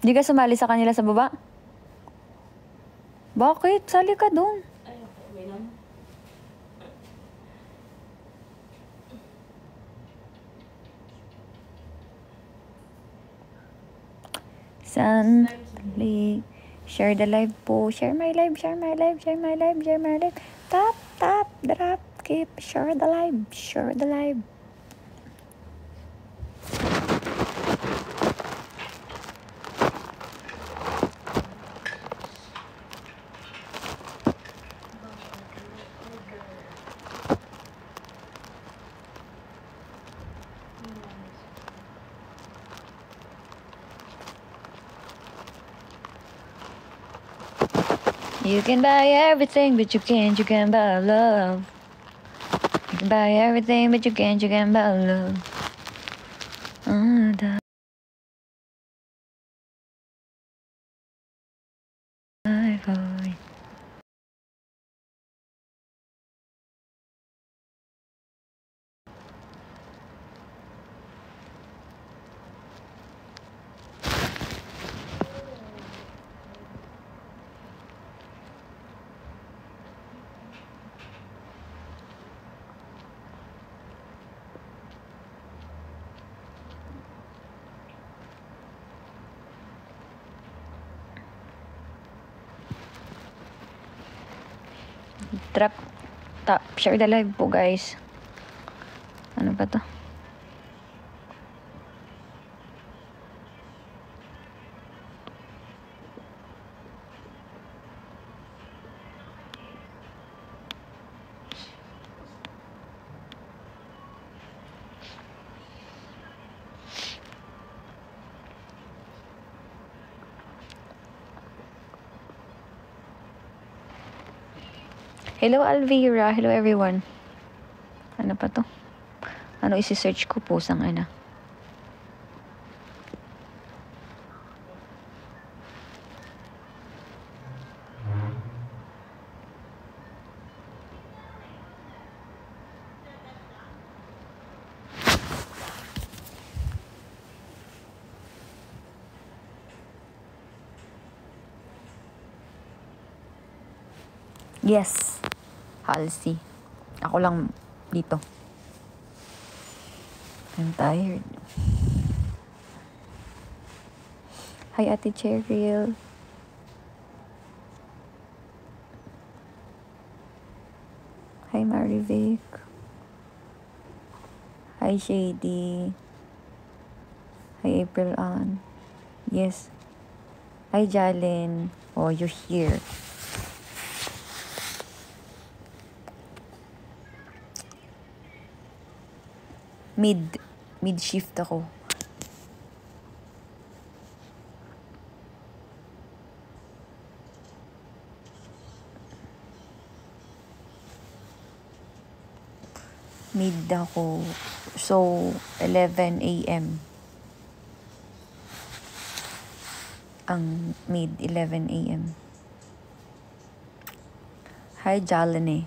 Hindi ka sumali sa kanila sa baba? Bakit? Sali ka doon. Ay, okay lang. Sandali. Share the live po. Share my live, share my live, share my live, share my live. Tap, tap, drop, keep. Share the live, share the live. You can buy everything, but you can't buy love. You can buy everything, but you can't buy love. Trap, tap, share the live po guys. Ano ba to? Hello Alvira, hello everyone. Ano pa to? Ano isi-search ko po sang ana? Yes. Halsey. Ako lang dito. I'm tired. Hi, Ate Cheryl. Hi, Marivic. Hi, Shady. Hi, April Ann. Yes. Hi, Jalen. Oh, you're here. Mid shift ako. Mid ako. So 11 AM. Ang mid 11 AM. Hi Jalene.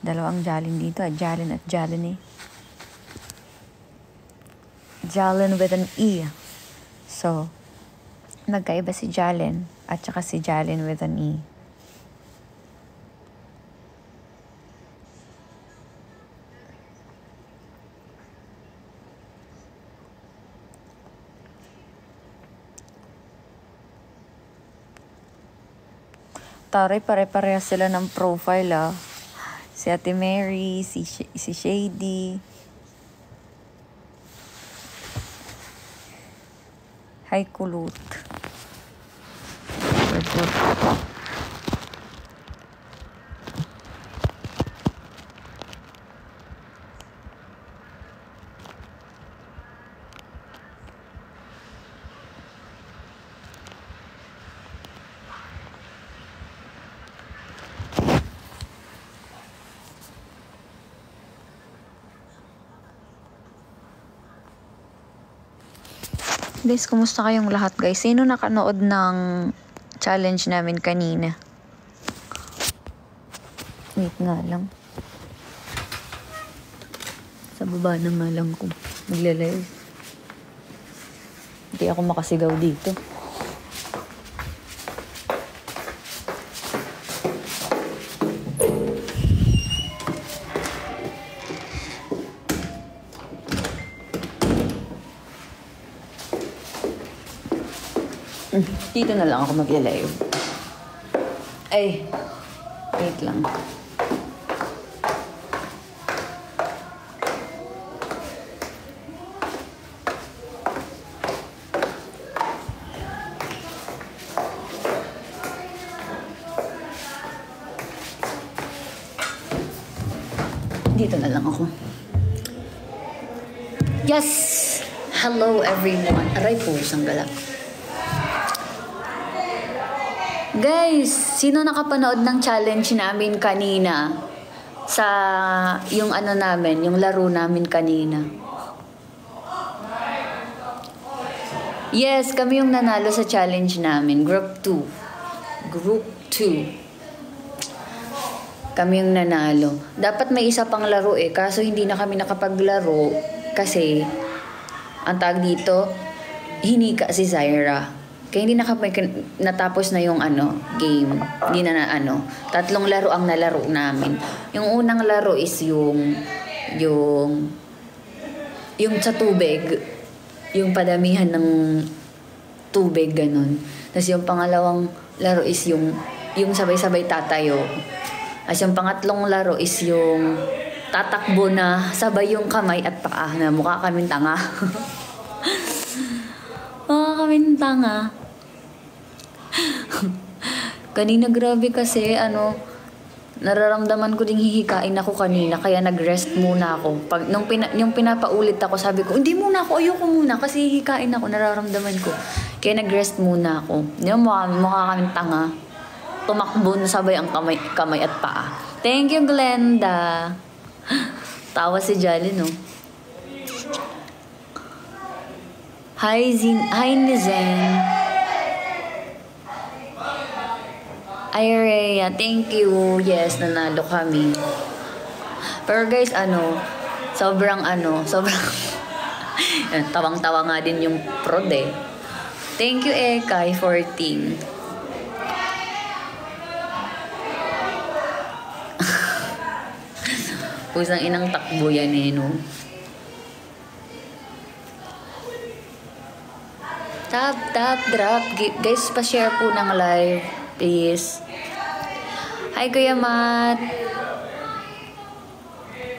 Dalawang Jalen dito, Jalen at Jalene. Jalen with an E. So, magkaiba si Jalen at saka si Jalen with an E. Taray, pare-parehas sila ng profile ah. Si Ate Mary, si Shady. Hi, Kulot. Guys, kumusta kayong lahat guys? Sino nakanood ng challenge namin kanina? Wait nga lang. Sa baba na nga lang kung magla-live. Hindi ako makasigaw dito. Dito na lang ako mag-live. Ay, wait lang. Dito na lang ako. Yes! Hello everyone. Aray po, isang galak. Guys, sino nakapanood ng challenge namin kanina? Sa yung ano namin, yung laro namin kanina. Yes, kami yung nanalo sa challenge namin. Group 2. Group 2. Kami yung nanalo. Dapat may isa pang laro eh. Kaso hindi na kami nakapaglaro. Kasi, ang tag dito, hinika si Zaira. Kaya hindi natapos na yung game. Hindi na tatlong laro ang nalaro namin. Yung unang laro is yung sa tubig. Yung padamihan ng tubig, ganun. Tapos yung pangalawang laro is yung sabay-sabay tatayo. Tapos yung pangatlong laro is yung tatakbo na sabay yung kamay at paa na mukha kaming tanga. Mukha kaming tanga. Kanina grabe kasi nararamdaman ko ding hihikain ako kanina kaya nag-rest muna ako. Yung pinapaulit ako sabi ko, hindi muna ako, ayoko muna kasi hihikain ako, nararamdaman ko. Kaya nag-rest muna ako. Yung mukha kaming tanga. Tumakbo na sabay ang kamay at paa. Thank you, Glenda. Tawa si Jolly, no? Hi, Nizen. Ay, Rhea, thank you. Yes, nanalo kami. Pero guys, sobrang tawang-tawa nga din yung prod eh. Thank you, Ekay, 14. Pusang inang takbo yan eh, no? Tap, drop. Guys, pa-share po ng live. Please. Hi, Kuya Matt.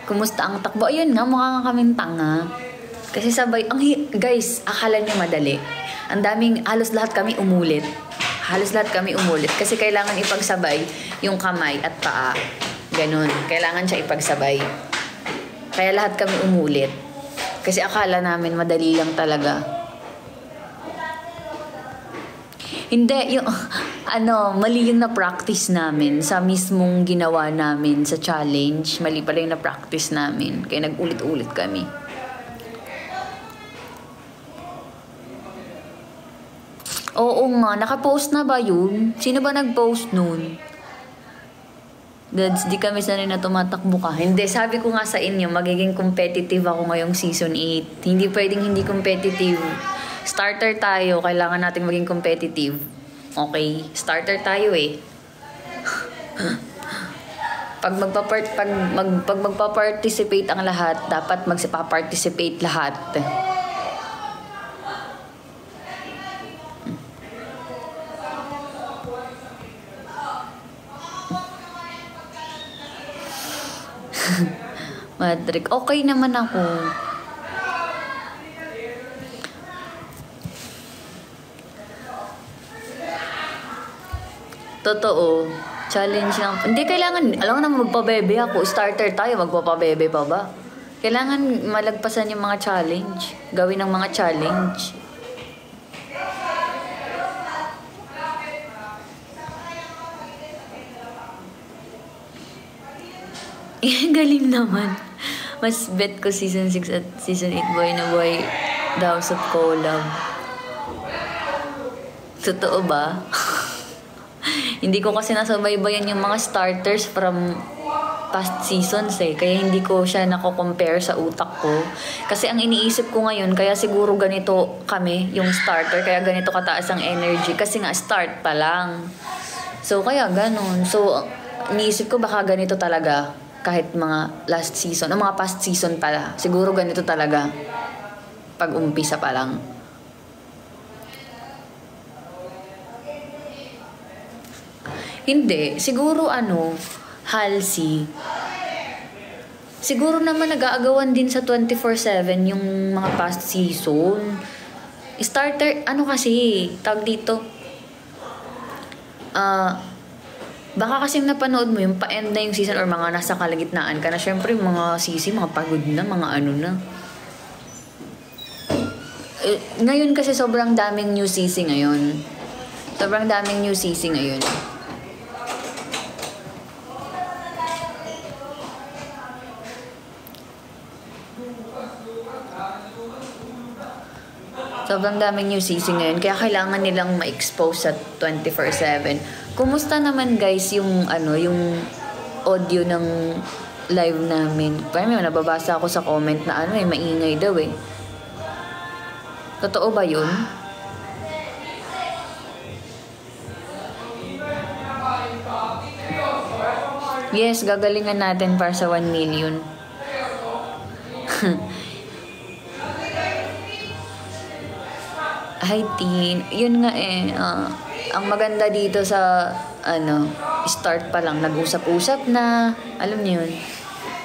Kumusta ang takbo? Ayun nga, mukha nga kaming tanga. Kasi sabay, guys, akala nyo madali. Ang daming, halos lahat kami umulit. Kasi kailangan ipagsabay yung kamay at paa. Ganun. Kailangan siya ipagsabay. Kaya lahat kami umulit. Kasi akala namin madali lang talaga. Hindi, mali yung na-practice namin sa mismong ginawa namin sa challenge. Mali pala yung na-practice namin. Kaya nag-ulit-ulit kami. Oo nga, naka-post na ba yun? Sino ba nag-post nun? Dads, di kami sanay na tumatakbo ka. Hindi, sabi ko nga sa inyo, magiging competitive ako ngayong season 8. Hindi pwedeng hindi competitive. Starter tayo, kailangan nating maging competitive. Okay, starter tayo eh. Pag magpa-participate ang lahat, dapat magpa-participate lahat. Madrik, okay naman ako. Totoo. Challenge lang. Hindi kailangan, alam mo naman magpabebe ako. Starter tayo, magpapabebe pa ba? Kailangan malagpasan yung mga challenge. Gawin ng mga challenge. Galing naman. Mas bet ko season 6 at season 8 boy na boy The House of Collab. Totoo ba? Hindi ko kasi nasabaybayan yung mga starters from past seasons eh. Kaya hindi ko siya nako-compare sa utak ko. Kasi ang iniisip ko ngayon, kaya siguro ganito kami, yung starter, kaya ganito kataas ang energy. Kasi nga, start pa lang. So, kaya ganun. So, iniisip ko baka ganito talaga kahit mga last season, o mga past season pala. Siguro ganito talaga pag umpisa pa lang. Hindi. Siguro Halsey. Siguro naman nag-aagawan din sa 24/7 yung mga past season. Starter, kasi, tag dito. Baka kasi napanood mo yung pa-end na yung season or mga nasa kalagitnaan ka na. Syempre, mga sisi, mga pagod na, mga na. Ngayon kasi sobrang daming new sisi ngayon. Sobrang daming new sisi ngayon. Sobrang daming new sisi ngayon. Kaya kailangan nilang ma-expose sa 24/7. Kumusta naman guys yung yung audio ng live namin? Parang may nababasa ako sa comment na maingay daw eh. Totoo ba yun? Yes, gagalingan natin para sa 1 million. Hi, Tin. Yun nga ang maganda dito sa, start pa lang, nag-usap-usap na. Alam niyo yun.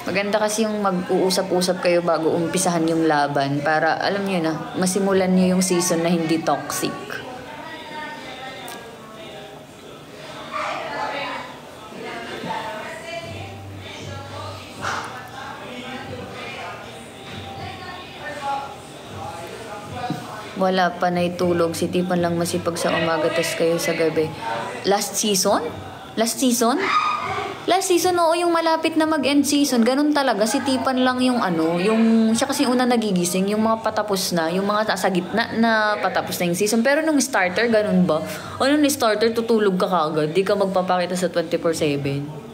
Maganda kasi yung mag-uusap-usap kayo bago umpisahan yung laban para, alam niyo na, masimulan niyo yung season na hindi toxic. Wala pa naitulog. Si Tipan lang masipag sa umaga, tas kayo sa gabi. Last season? Last season? Last season, oo, yung malapit na mag-end season. Ganun talaga. Si Tipan lang yung yung siya kasi una nagigising, yung mga patapos na, yung mga sa gitna na patapos na yung season. Pero nung starter, ganun ba? Nung starter, tutulog ka kagad. Di ka magpapakita sa 24/7.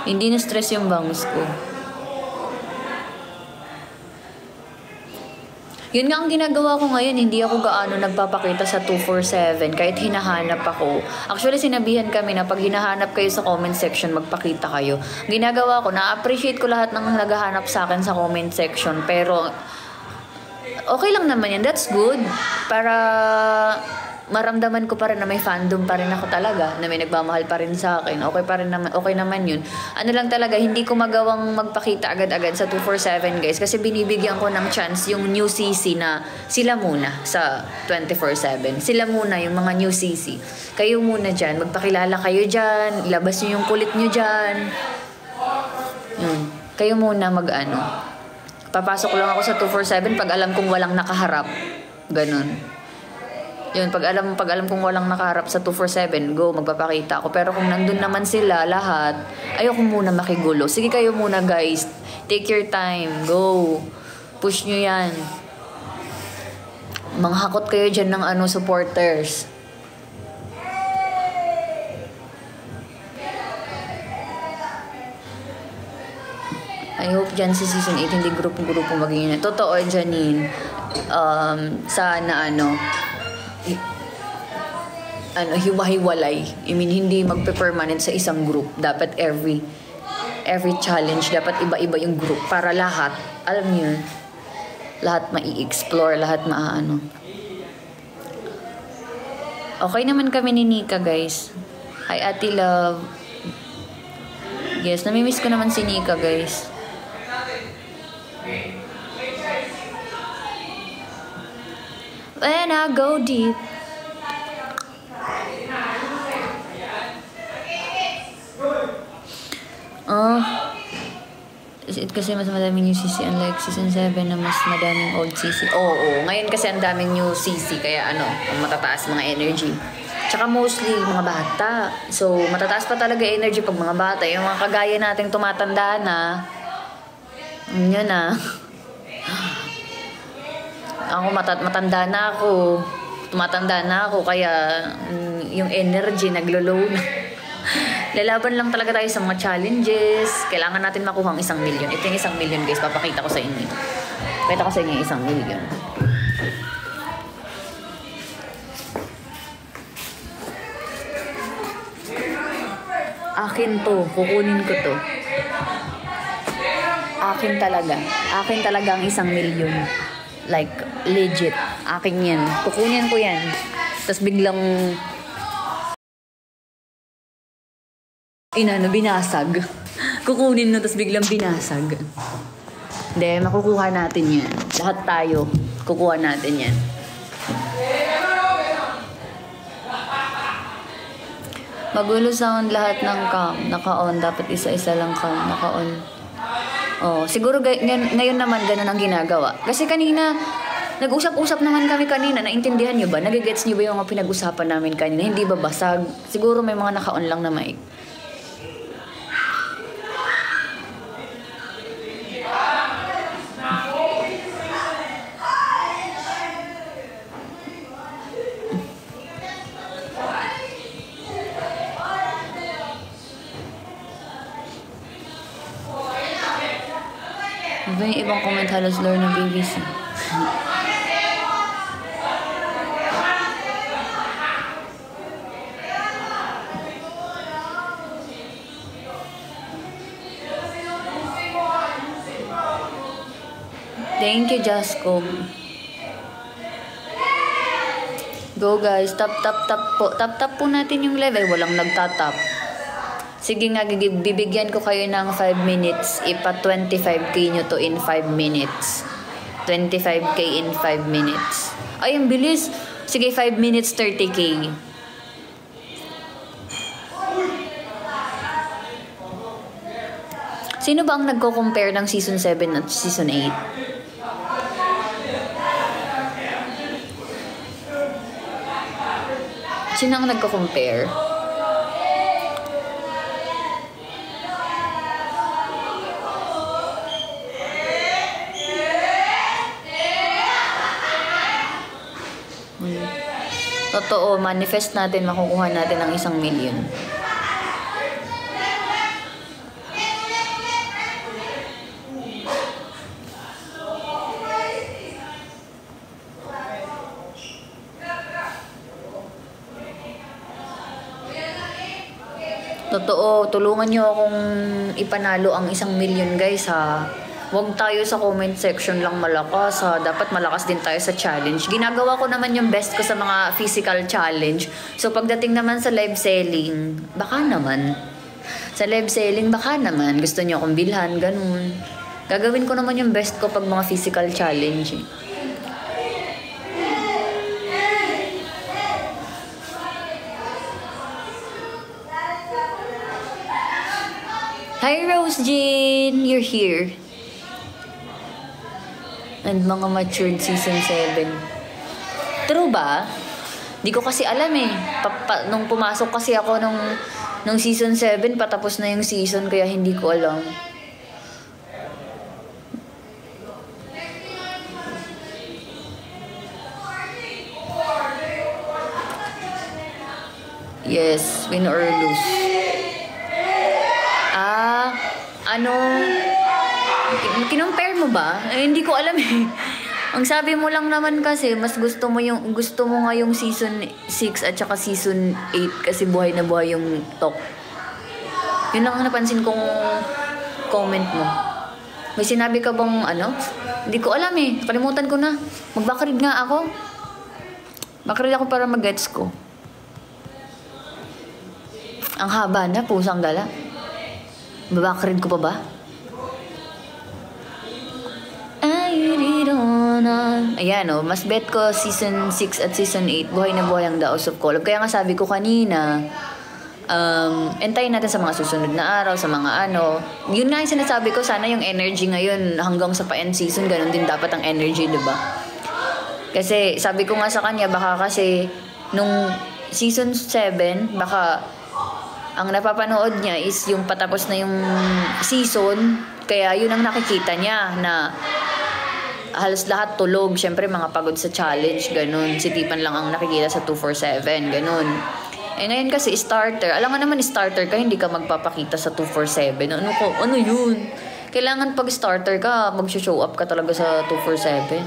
Hindi na-stress yung bangus ko. Yun nga ang ginagawa ko ngayon, hindi ako gaano nagpapakita sa 247 kahit hinahanap ako. Actually, sinabihan kami na pag hinahanap kayo sa comment section, magpakita kayo. Ginagawa ko, na-appreciate ko lahat ng naghahanap sa akin sa comment section, pero okay lang naman yan. That's good. Para maramdaman ko pa rin na may fandom pa rin ako talaga, na may nagmamahal pa rin sa akin. Okay naman yun. Lang talaga, hindi ko magawang magpakita agad-agad sa 247 guys, kasi binibigyan ko ng chance yung new CC na sila muna sa 24/7. Sila muna yung mga new CC. Kayo muna dyan, magpakilala kayo dyan, ilabas nyo yung kulit nyo dyan. Kayo muna papasok lang ako sa 247 pag alam kong walang nakaharap. Ganon. Yun, pag alam kong walang nakaharap sa 247, go, magpapakita ako. Pero kung nandun naman sila, lahat, ayoko muna makigulo. Sige kayo muna guys. Take your time. Go. Push nyo yan. Manghakot kayo dyan ng supporters. I hope dyan sa season 8, hindi grupo-grupo maging yun. Totoo, Janine. Sana hiwa-hiwalay. I mean, hindi magpe-permanent sa isang group. Dapat every challenge, dapat iba-iba yung group para lahat, alam niyo, lahat mai-explore, lahat Okay naman kami ni Nika, guys. Hi, Ate Love. Yes, namimiss ko naman si Nika, guys. When I go deep. Kasi mas madaming new CC unlike season 7 na mas madaming old CC. Oo. Ngayon kasi ang daming new CC kaya ang matataas mga energy. Tsaka mostly mga bata. So matataas pa talaga energy pag mga bata. Yung mga kagaya nating tumatanda na. Yun na. Ako matanda na ako. Tumatanda na ako, kaya yung energy naglo-low na. Lalaban lang talaga tayo sa mga challenges. Kailangan natin makuha ang 1 million. Ito yung 1 million, guys. Papakita ko sa inyo. Pakita ko sa inyo yung 1 million. Akin to. Kukunin ko to. Akin talaga. Akin talaga ang 1 million. Like, legit. Akin yan. Kukunin ko yan. Tapos biglang binasag. Kukunin no, tapos biglang binasag. Hindi, makukuha natin yan. Lahat tayo, kukuha natin yan. Magulo sound lahat ng cam. Naka-on. Dapat isa-isa lang cam. Naka-on. Oh, siguro ngayon naman ganun ang ginagawa. Kasi kanina, nag-usap-usap naman kami kanina. Naintindihan nyo ba? Nagigets nyo ba yung mga pinag-usapan namin kanina? Hindi ba basag? Siguro may mga naka-on lang na mic. Diba yung ibang comment halos lore ng BBC? Thank you, Jasco. Go guys, tap po. Tap po natin yung live. Ay, walang nagtatap. Sige nga, bibigyan ko kayo ng 5 minutes. Ipa 25k nyo to in 5 minutes. 25k in 5 minutes. Ay, ang bilis. Sige, 5 minutes, 30k. Sino ba ang nagko-compare ng season 7 at season 8? Sino ang nagko-compare? Totoo, manifest natin, makukuha natin ang 1 million. Totoo, tulungan nyo akong ipanalo ang 1 million, guys, ha. Huwag tayo sa comment section lang malakas, ha. Dapat malakas din tayo sa challenge. Ginagawa ko naman yung best ko sa mga physical challenge. So, pagdating naman sa live selling, baka naman. Sa live selling, baka naman. Gusto nyo akong bilhan, ganun. Gagawin ko naman yung best ko pag mga physical challenge. Hi, Rose Jean! You're here. And mga matured season 7. True ba? Di ko kasi alam eh. Nung pumasok kasi ako nung season 7, patapos na yung season, kaya hindi ko alam. Yes, win or lose. Kinompare mo ba? Hindi ko alam eh. Ang sabi mo lang naman kasi, mas gusto mo nga yung season 6 at saka season 8 kasi buhay na buhay yung talk. Yun lang ang napansin kong comment mo. May sinabi ka bang Hindi ko alam eh. Kalimutan ko na. Mag-backread nga ako. Backread ako para mag-gets ko. Ang haba na, pusang dala. Backread ko pa ba? Ayan mas bet ko season 6 at season 8 buhay na buhay ang The House of Kolob. Kaya nga sabi ko kanina, entayin natin sa mga susunod na araw, sa mga yun nga yung sinasabi ko, sana yung energy ngayon hanggang sa pa-end season, ganun din dapat ang energy, diba? Kasi sabi ko nga sa kanya, baka kasi nung season 7, baka ang napapanood niya is yung patapos na yung season, kaya yun ang nakikita niya na halos lahat tulog. Siyempre, mga pagod sa challenge, ganun. Si Tipan lang ang nakikita sa 247, ganun. Eh ngayon kasi starter, alam nga naman starter ka, hindi ka magpapakita sa 247. Ano yun? Kailangan pag starter ka, mag-show up ka talaga sa 247.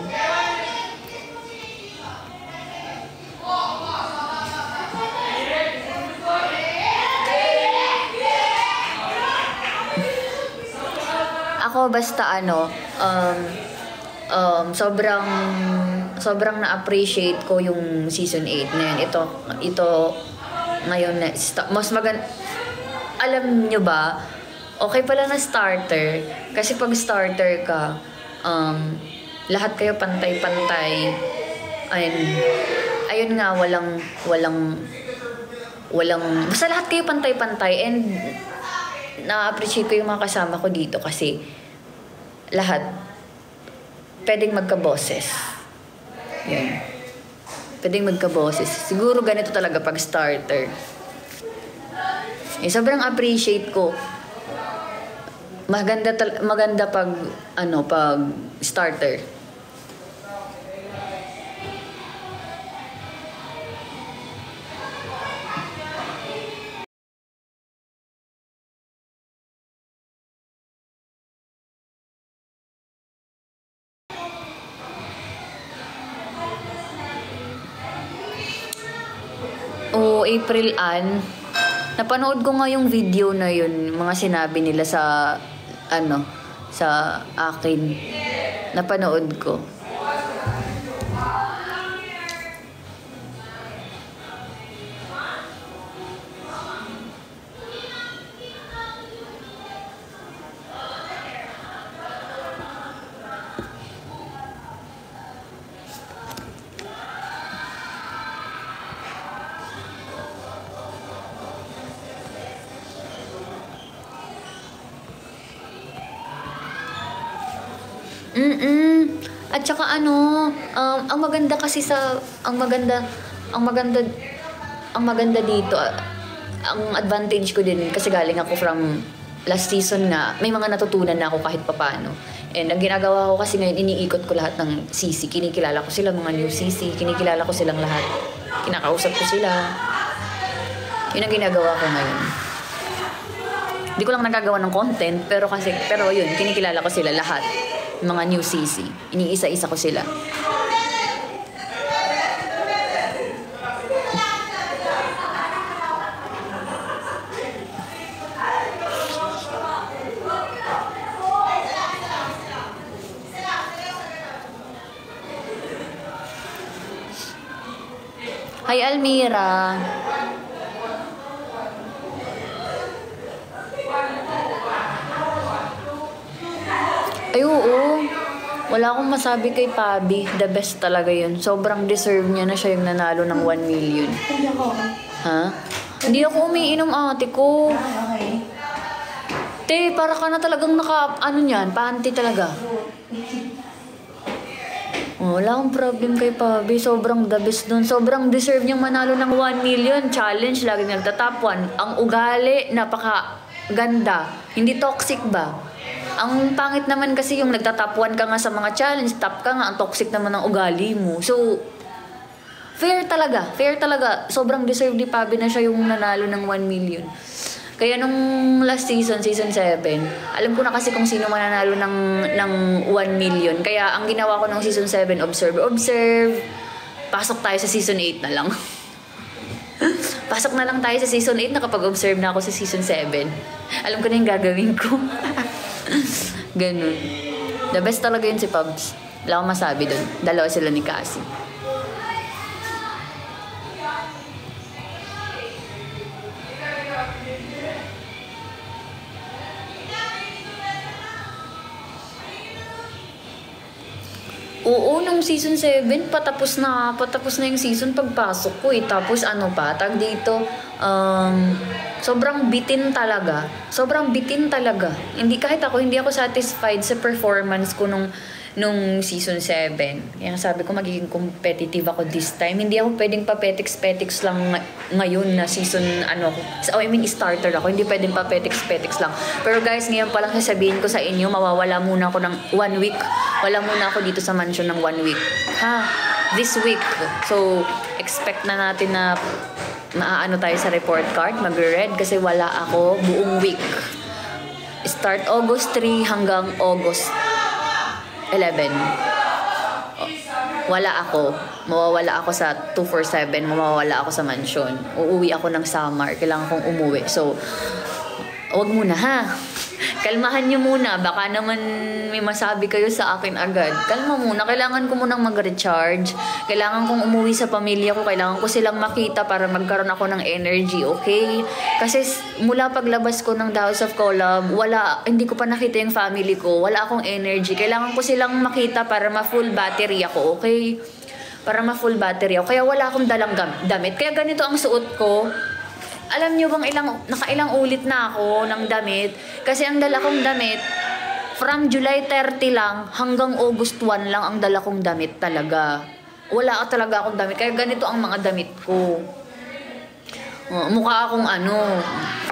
Ako basta sobrang na-appreciate ko yung season 8 na yun. Ito ngayon na mas alam nyo ba, okay pala na starter kasi pag starter ka, lahat kayo pantay-pantay, and ayun nga, walang basta lahat kayo pantay-pantay, and na-appreciate ko yung mga kasama ko dito kasi lahat pwedeng magka-boses. Yan. Pwedeng magka-boses. Siguro ganito talaga pag starter. Sobrang appreciate ko. Maganda pag pag starter. O April Ann, napanood ko nga yung video na yun, mga sinabi nila sa sa akin. Napanood ko. At saka ang maganda kasi ang maganda dito, ang advantage ko din kasi galing ako from last season nga, may mga natutunan na ako kahit papano. And ang ginagawa ko kasi ngayon, iniikot ko lahat ng CC. Kinikilala ko sila, mga new CC. Kinikilala ko silang lahat. Kinakausap ko sila. Yun ang ginagawa ko ngayon. Hindi ko lang nagagawa ng content, pero yun, kinikilala ko sila lahat. Mga new CC. Iniisa-isa ko sila. Hi, Almira. Ay, oo. Wala akong masabi kay Pabi. The best talaga yun. Sobrang deserve niya na siya yung nanalo ng 1 million. Hindi ako. Ha? Hindi ako umiinom, ate ko. Okay. Te, para ka na talagang panty talaga. Wala akong problem kay Pabi. Sobrang the best dun. Sobrang deserve niyang manalo ng 1 million. Challenge, lagi nagtatap 1. Ang ugali, napaka ganda. Hindi toxic ba? Ang pangit naman kasi yung nagtatap 1 ka nga sa mga challenge, top ka nga, ang toxic naman ng ugali mo. So, fair talaga. Fair talaga. Sobrang deserve ni Pabi na siya yung nanalo ng 1 million. Kaya nung last season, season 7, alam ko na kasi kung sino mananalo ng 1 million. Kaya ang ginawa ko nung season 7, observe. Pasok tayo sa season 8 na lang. Pasok na lang tayo sa season 8, nakapag-observe na ako sa season 7. Alam ko na yung gagawin ko. Ganun. The best talaga yun si Pubs. Wala akong masabi dun. Dalawa sila ni Cassie. Oo, nung season 7, patapos na yung season pagpasok ko eh. Tapos tag dito, sobrang bitin talaga. Hindi, kahit ako, hindi ako satisfied sa performance ko nung nung season 7. Kaya sabi ko magiging competitive ako this time. Hindi ako pwedeng papetiks-petiks lang ngayon na season starter ako. Hindi pwedeng papetiks-petiks lang. Pero guys, ngayon pa lang sasabihin ko sa inyo, mawawala muna ako ng 1 week. Wala muna ako dito sa mansion ng 1 week. This week. So, expect na natin na maaano tayo sa report card, magre-red kasi wala ako buong week. Start August 3 hanggang August 11. Wala ako. Mawawala ako sa 247. Mawawala ako sa mansion. Uuwi ako ng summer. Kailangan kong umuwi. So, wag muna ha. Kalmahan nyo muna. Baka naman may masabi kayo sa akin agad. Kalma muna. Kailangan ko munang mag-recharge. Kailangan kong umuwi sa pamilya ko. Kailangan ko silang makita para magkaroon ako ng energy, okay? Kasi mula paglabas ko ng The House of Collab, hindi ko pa nakita yung family ko. Wala akong energy. Kailangan ko silang makita para ma-full battery ako, okay? Para ma-full battery ako. Kaya wala akong dalang damit. Kaya ganito ang suot ko. Alam nyo bang nakailang ulit na ako ng damit? Kasi ang dala kong damit, from July 30 lang hanggang August 1 lang ang dala kong damit talaga. Wala talaga akong damit. Kaya ganito ang mga damit ko. Mukha akong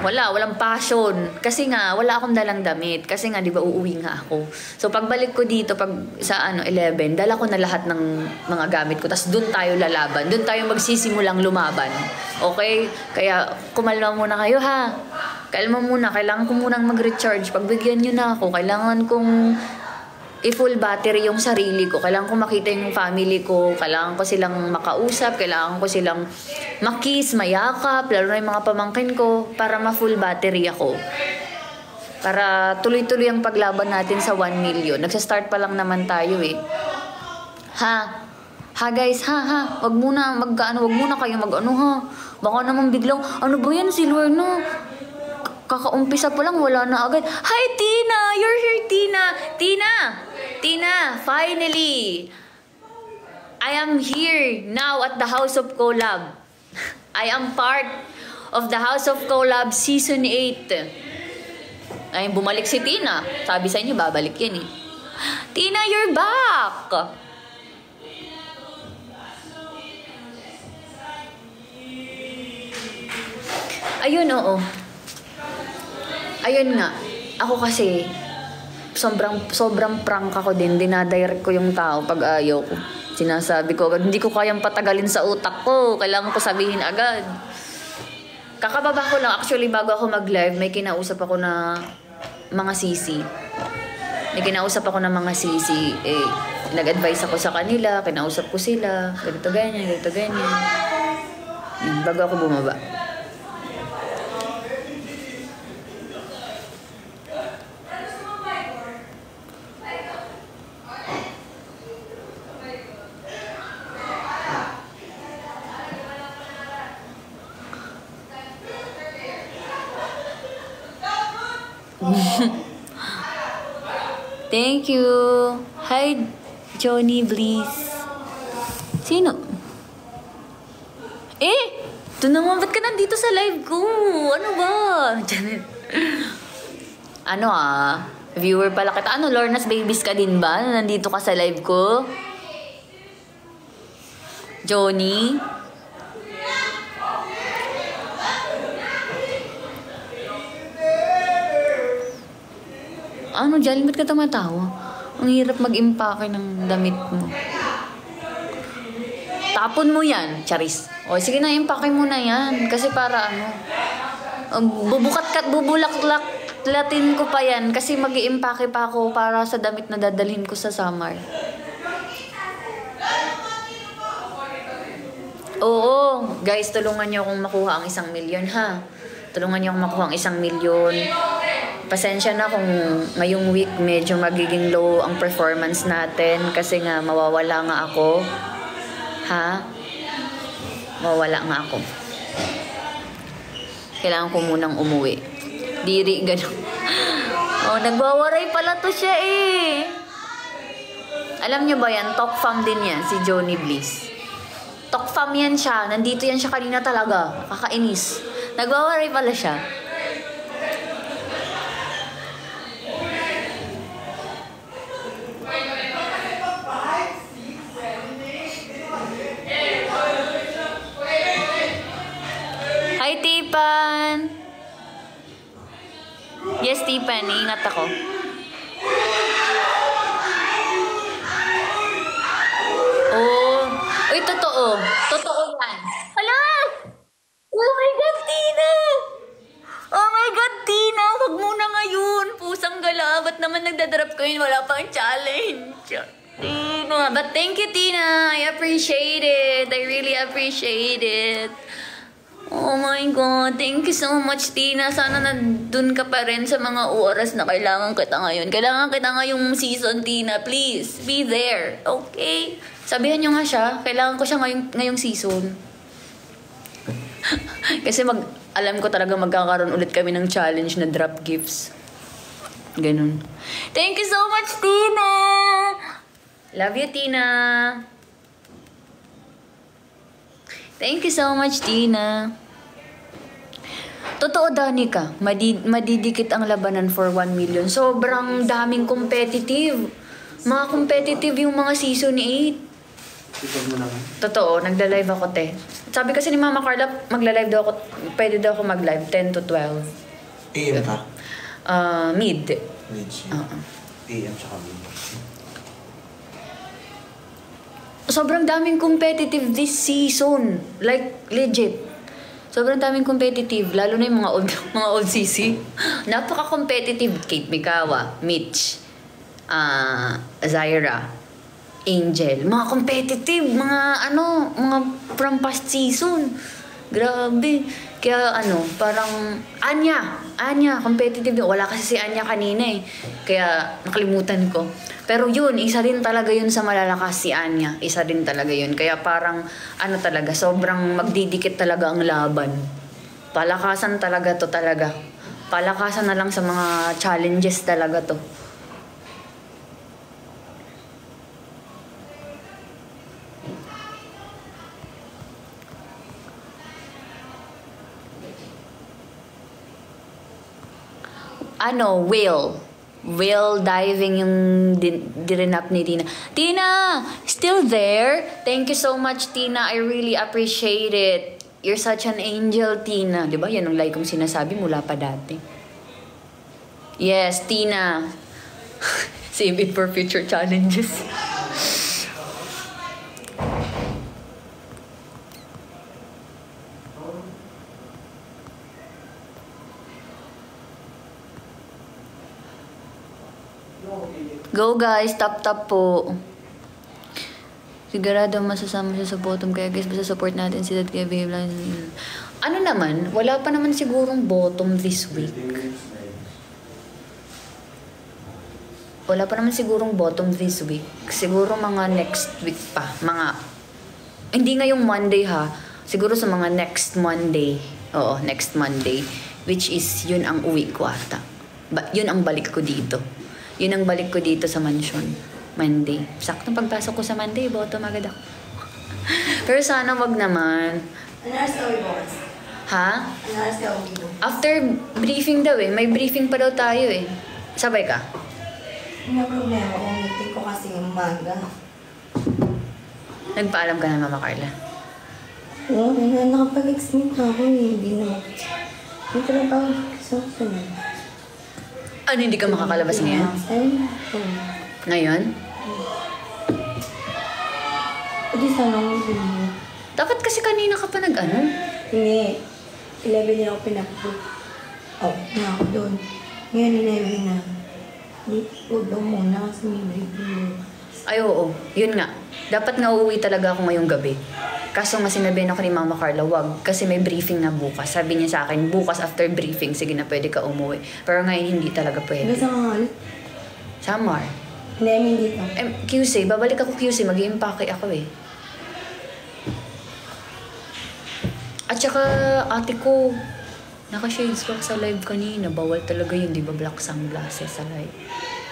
walang passion. Kasi nga, wala akong dalang damit. Kasi nga, di ba, uuwi nga ako. So, pagbalik ko dito, sa 11, dala ko na lahat ng mga gamit ko. Tapos, dun tayo lalaban. Dun tayo magsisimulang lumaban. Okay? Kaya, kumalma muna kayo, ha? Kalma muna. Kailangan ko munang mag-recharge. Pagbigyan nyo na ako. Kailangan kong i-full battery yung sarili ko. Kailangan ko makita yung family ko. Kailangan ko silang makausap. Kailangan ko silang makiss, mayakap. Lalo na yung mga pamangkin ko. Para ma-full battery ako. Para tuloy-tuloy ang paglaban natin sa 1 million. Nagsa-start pa lang naman tayo eh. Ha guys, ha. Wag muna kayo ha. Baka naman biglang, ano ba yan, silver na? Kakaumpisa pa lang, wala na agad. Hi, Tina! You're here, Tina! Tina, finally! I am here now at the House of Collab. I am part of the House of Collab Season 8. Ay, bumalik si Tina. Sabi sa inyo, babalik yan eh. Tina, you're back! Ayun, oo. Ayun nga, ako kasi sobrang prank ako din. Dinadirect ko yung tao pag ayaw ko. Sinasabi ko agad, hindi ko kayang patagalin sa utak ko. Kailangan ko sabihin agad. Kakababa ko lang. Actually, bago ako mag-live, may kinausap ako na mga sisi. Nag-advise ako sa kanila, kinausap ko sila. Ganito, ganyan. Bago ako bumaba. Thank you. Hi, Johnny Bliss. Sino? Ito naman, ba't ka nandito sa live ko? Ano ba? Janet. Viewer pala kita. Lorna's Babies ka din ba? Nandito ka sa live ko? Johnny? Diyan, ba't ka tumatawa? Ang hirap mag-impake ng damit mo. Tapon mo yan, Charis. O, sige na, impake mo na yan. Kasi para bubulaklatin ko pa yan. Kasi mag-iimpake pa ako para sa damit na dadalhin ko sa summer. Oo, guys, tulungan niyo akong makuha ang 1 million, ha? Tulungan niyo akong makuha ang 1 million. Pasensya na kung ngayong week medyo magiging low ang performance natin kasi nga mawawala nga ako. Ha? Mawawala nga ako. Kailangan ko munang umuwi. Diri, gano'n. Nagwawaray pala to siya eh. Alam niyo ba yan? Talk fam din yan, si Johnny Bliss. Talk fam yan siya. Nandito yan siya kanina talaga. Kakainis. Nagwawaray pala siya. Yes, Tipan, ingat ako. Oh, uy, totoo. Totoo yan. Hala! Oh my God, Tina! Oh my God, Tina! Huwag muna ngayon. Pusang gala. Ba't naman nagdadrop ko yun? Wala pang challenge. Tina. But thank you, Tina. I appreciate it. I really appreciate it. Oh my God. Thank you so much, Tina. Sana nandun ka pa rin sa mga oras na kailangan kita ngayon. Kailangan kita ngayong season, Tina. Please, be there. Okay? Sabihan nyo nga siya. Kailangan ko siya ngayong season. Kasi alam ko talaga magkakaroon ulit kami ng challenge na drop gifts. Ganun. Thank you so much, Tina! Love you, Tina! Thank you so much, Tina. Totoo, Danica. Madidikit ang labanan for 1 million. Sobrang daming competitive. Mga competitive yung mga season 8. Totoo, nagla-live ako, te. Sabi kasi ni Mama Carla, magla-live daw ako, pwede daw ako mag-live 10 to 12. AM ka? Mid. Mid siya. AM tsaka mid. Sobrang daming competitive this season. Like, legit. Sobrang daming competitive. Lalo na yung mga old CC. Napaka-competitive. Kate Mikawa, Mitch, Zaira, Angel. Mga competitive. Mga from past season. Grabe. Kaya parang Anya, competitive din. Wala kasi si Anya kanina eh. Kaya nakalimutan ko. Pero yun, isa din talaga yun sa malalakas si Anya. Isa din talaga yun. Kaya parang talaga, sobrang magdidikit talaga ang laban. Palakasan talaga to talaga. Palakasan na lang sa mga challenges talaga to. Whale diving yung dirinap ni Tina. Tina! Still there? Thank you so much, Tina. I really appreciate it. You're such an angel, Tina. Diba? Yan ang like kong sinasabi mula pa dati. Yes, Tina. Save it for future challenges. Go guys, tap po. Sigurado masasama siya sa bottom, kaya guys basta support natin si Dad kaya behave lang. Ano naman, wala pa naman sigurong bottom this week. Wala pa naman sigurong bottom this week. Siguro mga next week pa. Hindi ngayong Monday ha. Siguro sa mga next Monday. Oo, next Monday. Which is, yun ang uwi ko ata. Yun ang balik ko dito. Yun ang balik ko dito sa mansion. Monday. Saktong pagpasok ko sa Monday, bottom agad ako. Pero sana wag naman. Anaras ka bukas? Ha? Anaras ka bukas? After briefing daw eh. May briefing pa daw tayo eh. Sabay ka? Hindi na problema kung meeting ko kasi umaga. Nagpaalam ka na, Mama Carla? Oo, nakapag-explain na ako eh. Hindi naman. Hindi talaga ako sa sunod. Ano, hindi ka makakalabas ngayon? Ngayon? Hindi sana ako hindi. Dapat kasi kanina ka pa nag-ano? Hindi. 11 na ako pinapupunta. Oh, na ako doon. Ngayon 11 na. Hindi, huwag daw muna kasi may briefing. Ay, oo. Yun nga. Dapat nga uuwi talaga ako ngayong gabi. Kaso nga sinabihan ako ni Mama Carla, wag. Kasi may briefing na bukas. Sabi niya sa akin, bukas after briefing, sige na pwede ka umuwi. Pero ngayon hindi talaga pwede. Hanggang sa nga ulit? Samar. Hindi dito. QC. Babalik ako QC. Mag-i-impake ako eh. At saka ate ko, naka-shades ka sa live kanina. Bawal talaga yun, di ba? Black sunglasses sa live.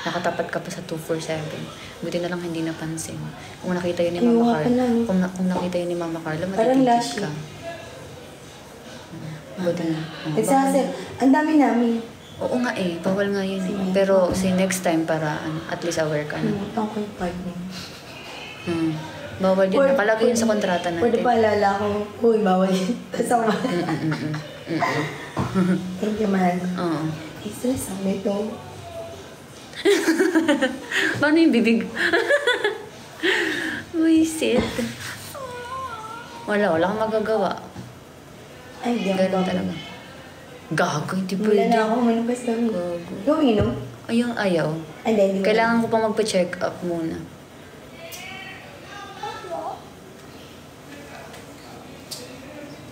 Nakatapat ka pa sa 247. Buti na lang hindi napansin. Kung nakita yun ni Mama Carla, kung nakita yun ni Mama Carla, matitikis ka. Buti na. Nagsasel. Ang dami namin. Oo nga eh, bawal nga yun eh. Pero si next time para at least aware ka na. Nalimutan ko yung partner. Bawal yun. Nakalagay yun sa kontrata natin. Pwede paalala ko, uy, bawal yun. Kasama. Thank you, mahal. Oo. Stress ang ito. Paano yung bibig? Wisit. Wala kang magagawa. Ay, di ako Ganun gagawin. talaga. Gago, hindi Wala pwede. na ako uminom kasi kami. Gago. Ikaw uminom? Ayun, ayaw. Ay, hindi mo. Kailangan ko pa magpa-check up muna.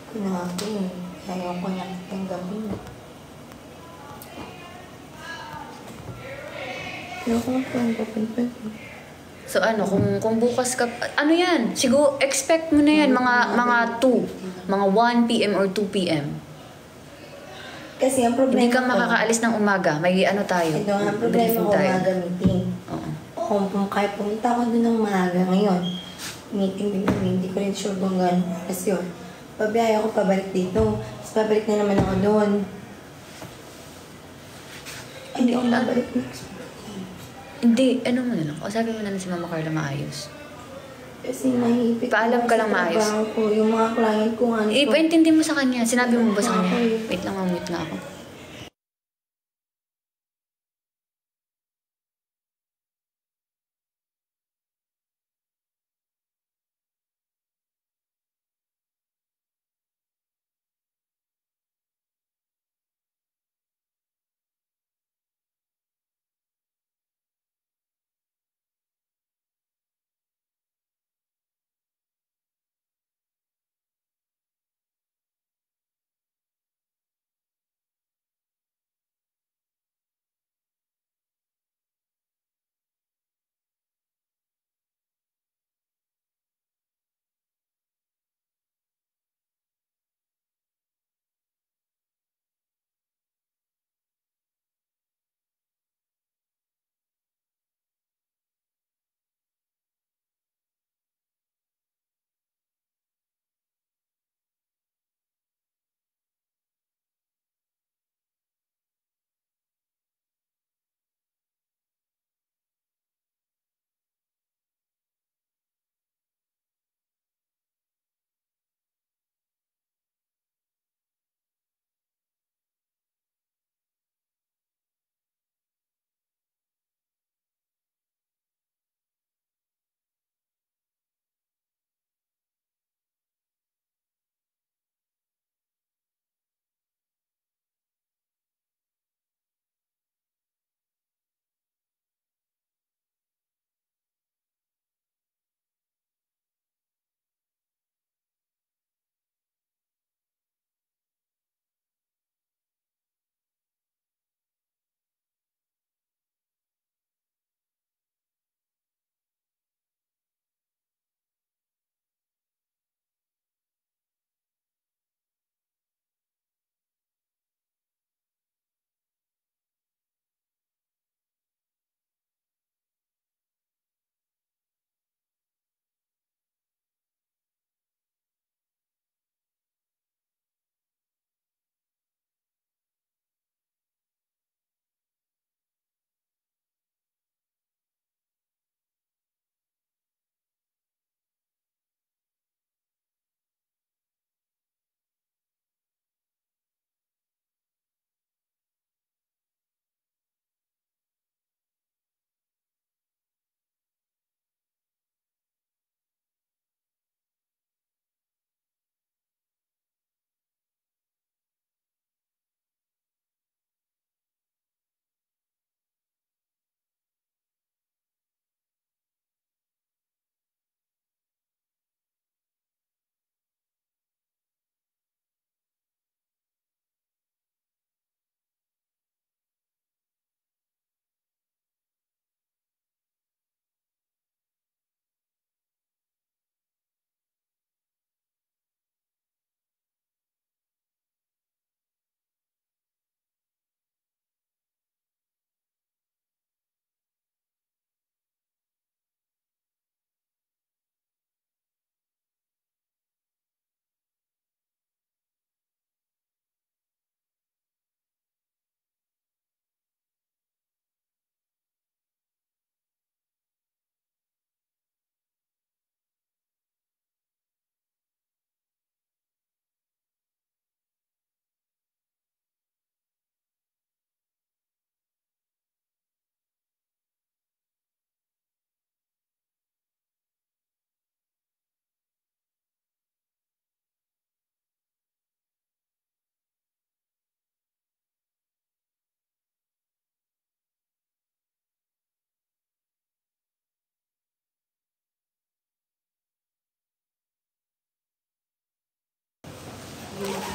Grabe. Ayaw ko na yung gabi na. Ayaw ko na po ang papunta. So ano, kung bukas ka, ano yan? Siguro, expect mo na yan, mga 2. Mga 1 p.m. or 2 p.m. Kasi ang problema Hindi ka ko, makakaalis ng umaga. May ano tayo. ito ang problema briefing ko, tayo. umaga meeting. Oo. Kung kaya pumunta ako doon ng umaga ngayon, meeting din kami, hindi ko rin sure kung gano'n oras yun. Pabiyaya ako pabalik dito, tapos pabalik na naman ako doon. Ay, hindi ako mabalik next week. Hindi, ano mo na lang. O sabi mo na lang si Mama Carla maayos. Kasi nahihipit Paalam ka lang maayos. ko. Yung mga client ko nga. Ipaintindi mo sa kanya. Sinabi mo ba sa kanya? Okay. Wait lang, mamit nga ako.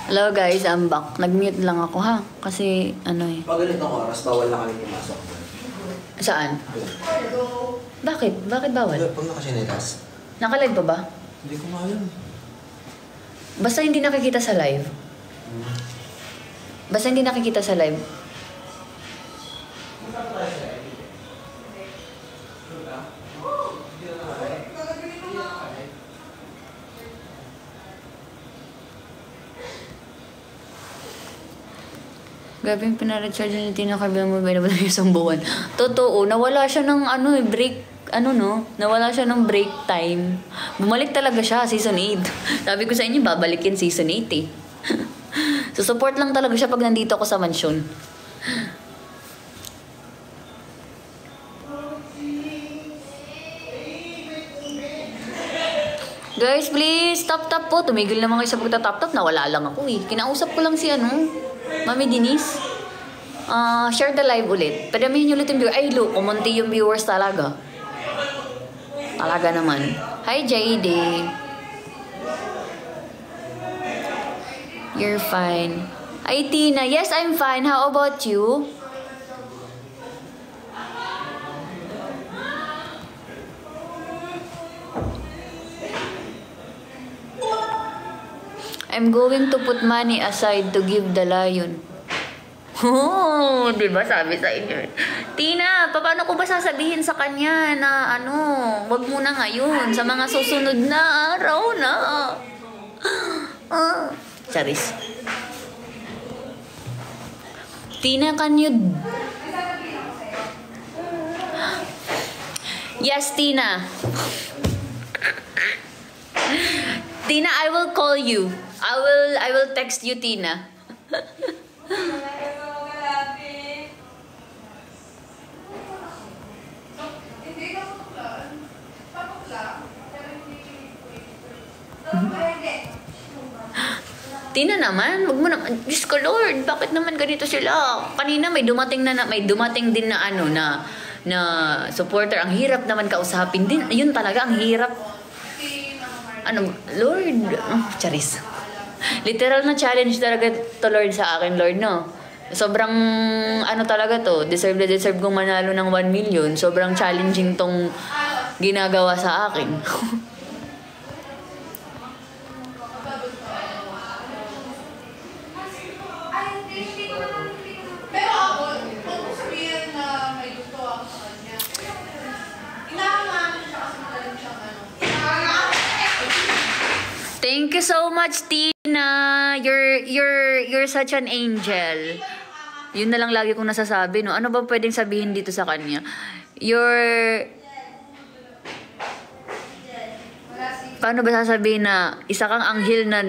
Hello guys, I'm back. Nag-mute lang ako ha. Kasi ano eh. Pag ganitong oras, bawal na kami pumasok. Saan? Bakit? Bakit bawal? Pag nakasinelas. Nakalive pa ba? Hindi ko maalam. Basta hindi nakikita sa live. Basta hindi nakikita sa live. Grabe yung pinarecharge ni Tina kabilang mo ba isang buwan. Totoo, nawala siya ng ano break, nawala siya ng break time. Bumalik talaga siya, season 8. Sabi ko sa inyo, babalikin season 8 eh. So support lang talaga siya pag nandito ako sa mansyon. Guys, please, tap po. Tumigil naman kayo sa pagta-tap. Nawala lang ako eh. Kinausap ko lang si Mami Denise. Share the live ulit. Padamihin nyo ulit yung viewer. Ay, look, kumunti yung viewers talaga. Talaga naman. Hi, JD. You're fine. Hi, Tina. Yes, I'm fine. How about you? I'm going to put money aside to give the lion. Oh, di ba sabi sa inyo? Tina, paano ko ba sasabihin sa kanya na wag mo na ngayon sa mga susunod na araw na. Charis. Tina, can you... Yes, Tina. Tina, I will call you. I will text you, Tina. Tina naman, wag mo na, Diyos ko Lord, bakit naman ganito sila? Kanina may dumating din na na supporter. Ang hirap naman kausapin din. Yun talaga, ang hirap. Lord, charis. Literal na challenge talaga to Lord sa akin, Lord, no? Sobrang, talaga to, deserve kong manalo ng 1 million. Sobrang challenging tong ginagawa sa akin. Pero ako, kung sabihin na may gusto ako sa kanya, inaangaan siya kasi magaling siyang Thank you so much, Tina. You're such an angel. Yun na lang lagi kong nasasabi, no? Ano ba pwedeng sabihin dito sa kanya? Paano ba sasabihin na isa kang anghel na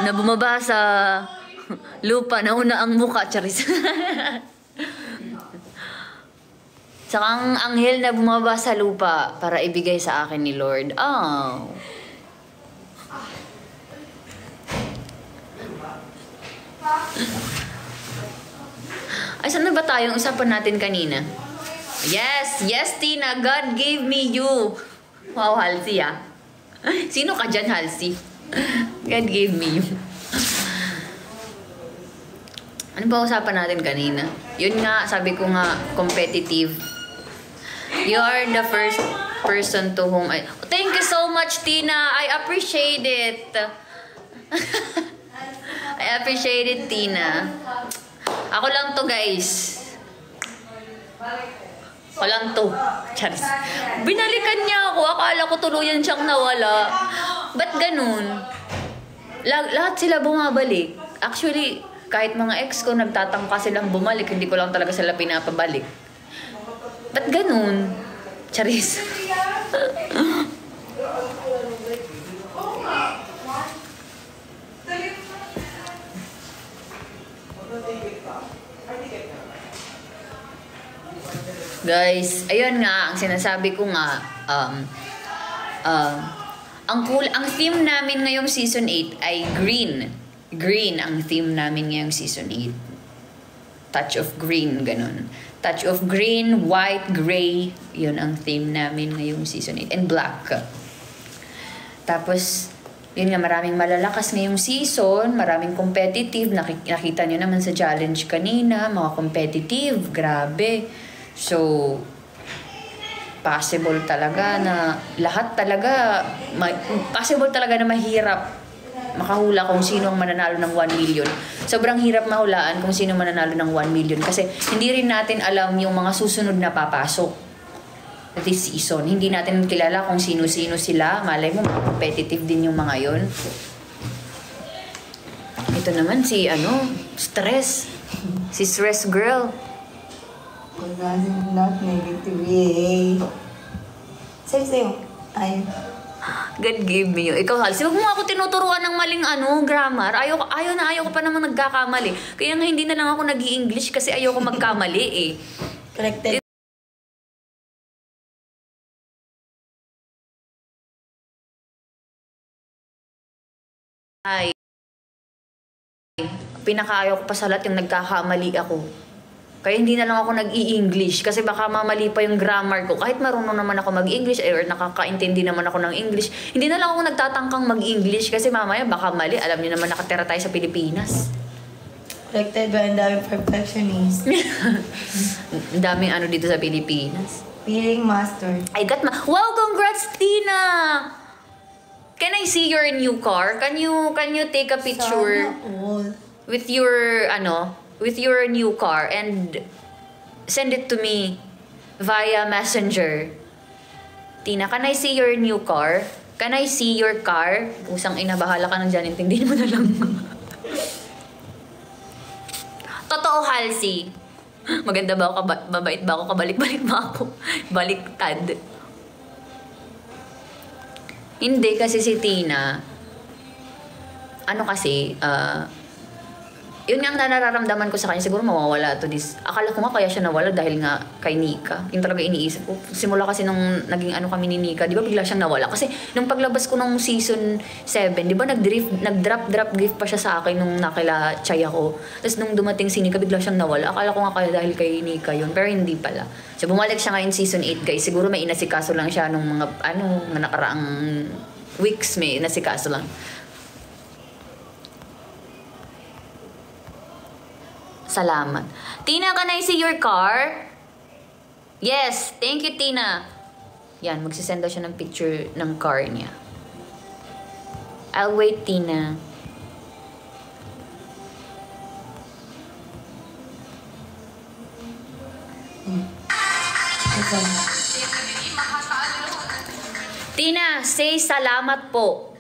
na bumaba sa lupa, nauna ang muka, charis. Saka ang anghel na bumaba sa lupa para ibigay sa akin ni Lord. Oh. Ay, saan na ba tayong usapan natin kanina? Yes, Tina, God gave me you. Wow, Halsey Sino ka dyan, Halsey? God gave me you. Ano ba usapan natin kanina? Yun nga, sabi ko nga, competitive. You are the first person to whom I... Thank you so much, Tina. I appreciate it. I appreciate it, Tina. Ako lang to, guys. Ako lang to. Charis. Binalikan niya ako. Akala ko tuluyan siyang nawala. Ba't ganun? Lahat sila bumabalik. Actually, kahit mga ex ko nagtatangka silang bumalik, hindi ko lang talaga sila pinapabalik. Ba't ganun? Charis. Guys, ayun nga, ang sinasabi ko nga, ang theme namin ngayong season 8 ay green. Green ang theme namin ngayong season 8. Touch of green, ganun. Touch of green, white, gray. Yun ang theme namin ngayong season 8. And black. Tapos, Yun nga, maraming malalakas ngayong season, maraming competitive. Nakita nyo naman sa challenge kanina, mga competitive, grabe. So, possible talaga na lahat talaga, possible talaga na mahirap makahula kung sino ang mananalo ng 1 million. Sobrang hirap mahulaan kung sino mananalo ng 1 million kasi hindi rin natin alam yung mga susunod na papasok this season. Hindi natin kilala kung sino-sino sila. Malay mo, competitive din yung mga yon. Ito naman si, Stress. Si Stress Girl. Kasi not negative, yay. Sa'yo. Ayun. God give me you. Ikaw, Halsey, huwag mo ako tinuturuan ng maling grammar. Ayaw ko pa naman nagkakamali. Kaya nga hindi na lang ako nag-i-English kasi ayaw ko magkamali eh. Corrected. Ay, pinakaayaw ko pa sa lahat yung nagkakamali ako. Kaya hindi na lang ako nag-i-English kasi baka mamali pa yung grammar ko. Kahit marunong naman ako mag-English or nakakaintindi naman ako ng English, hindi na lang ako nagtatangkang mag-English kasi mamaya baka mali. Alam niyo naman nakatira tayo sa Pilipinas. Corrected ba? Ang daming perfectionist. Ang daming dito sa Pilipinas. Feeling master. Wow, congrats, Tina! Can I see your new car? Can you take a picture Sana all. with your with your new car and send it to me via Messenger? Tina, can I see your new car? Can I see your car? Pusang ina, bahala ka nang dyan. Intindihin mo na lang. Totoo, Halsey. Maganda ba ako? Mabait ba ako? Kabalik-balik ba ako? Baliktad. Hindi, kasi si Tina, yun nga ang nararamdaman ko sa kanya, siguro mawawala to this. Akala ko nga kaya siya nawala dahil nga kay Nika. Yung talaga iniisip ko. Simula kasi nung naging kami ni Nika, di ba bigla siyang nawala? Kasi nung paglabas ko nung season 7, di ba nag-drop gift pa siya sa akin nung nakila Chay ako. Tapos nung dumating si Nika, bigla siyang nawala. Akala ko nga kaya dahil kay Nika yun, pero hindi pala. So bumalik siya ngayon season 8, guys. Siguro may inasikaso lang siya nung mga nakaraang weeks, may inasikaso lang. Salamat. Tina, can I see your car? Yes, thank you, Tina. Yan, magsisend daw siya ng picture ng car niya. I'll wait, Tina. Tina, say salamat po.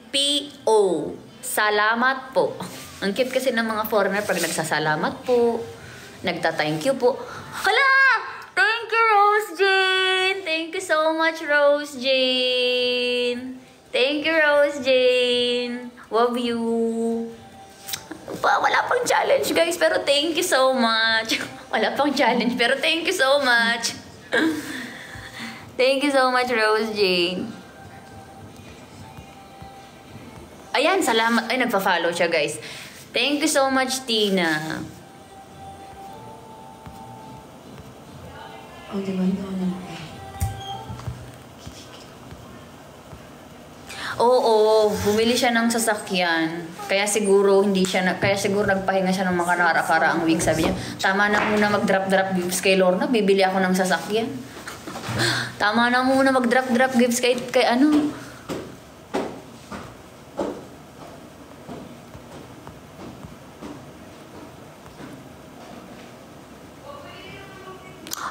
P-O. Salamat po. Ang cute kasi ng mga foreigner pag nagsasalamat po, nagta-thank you po. Hala! Thank you, Rose Jane! Thank you so much, Rose Jane! Thank you, Rose Jane! Love you! Wala pang challenge, guys, pero thank you so much. Wala pang challenge, pero thank you so much. Thank you so much, Rose Jane. Ayan, salamat. Ay, nagpa-follow siya, guys. Thank you so much, Tina. Oh, diba? Oo, bumili siya ng sasakyan. Kaya siguro nagpahinga siya ng mga nakaraang week. Sabi niya, tama na muna mag-drop gifts kay Lorna, bibili ako ng sasakyan. Tama na muna mag-drop gifts kay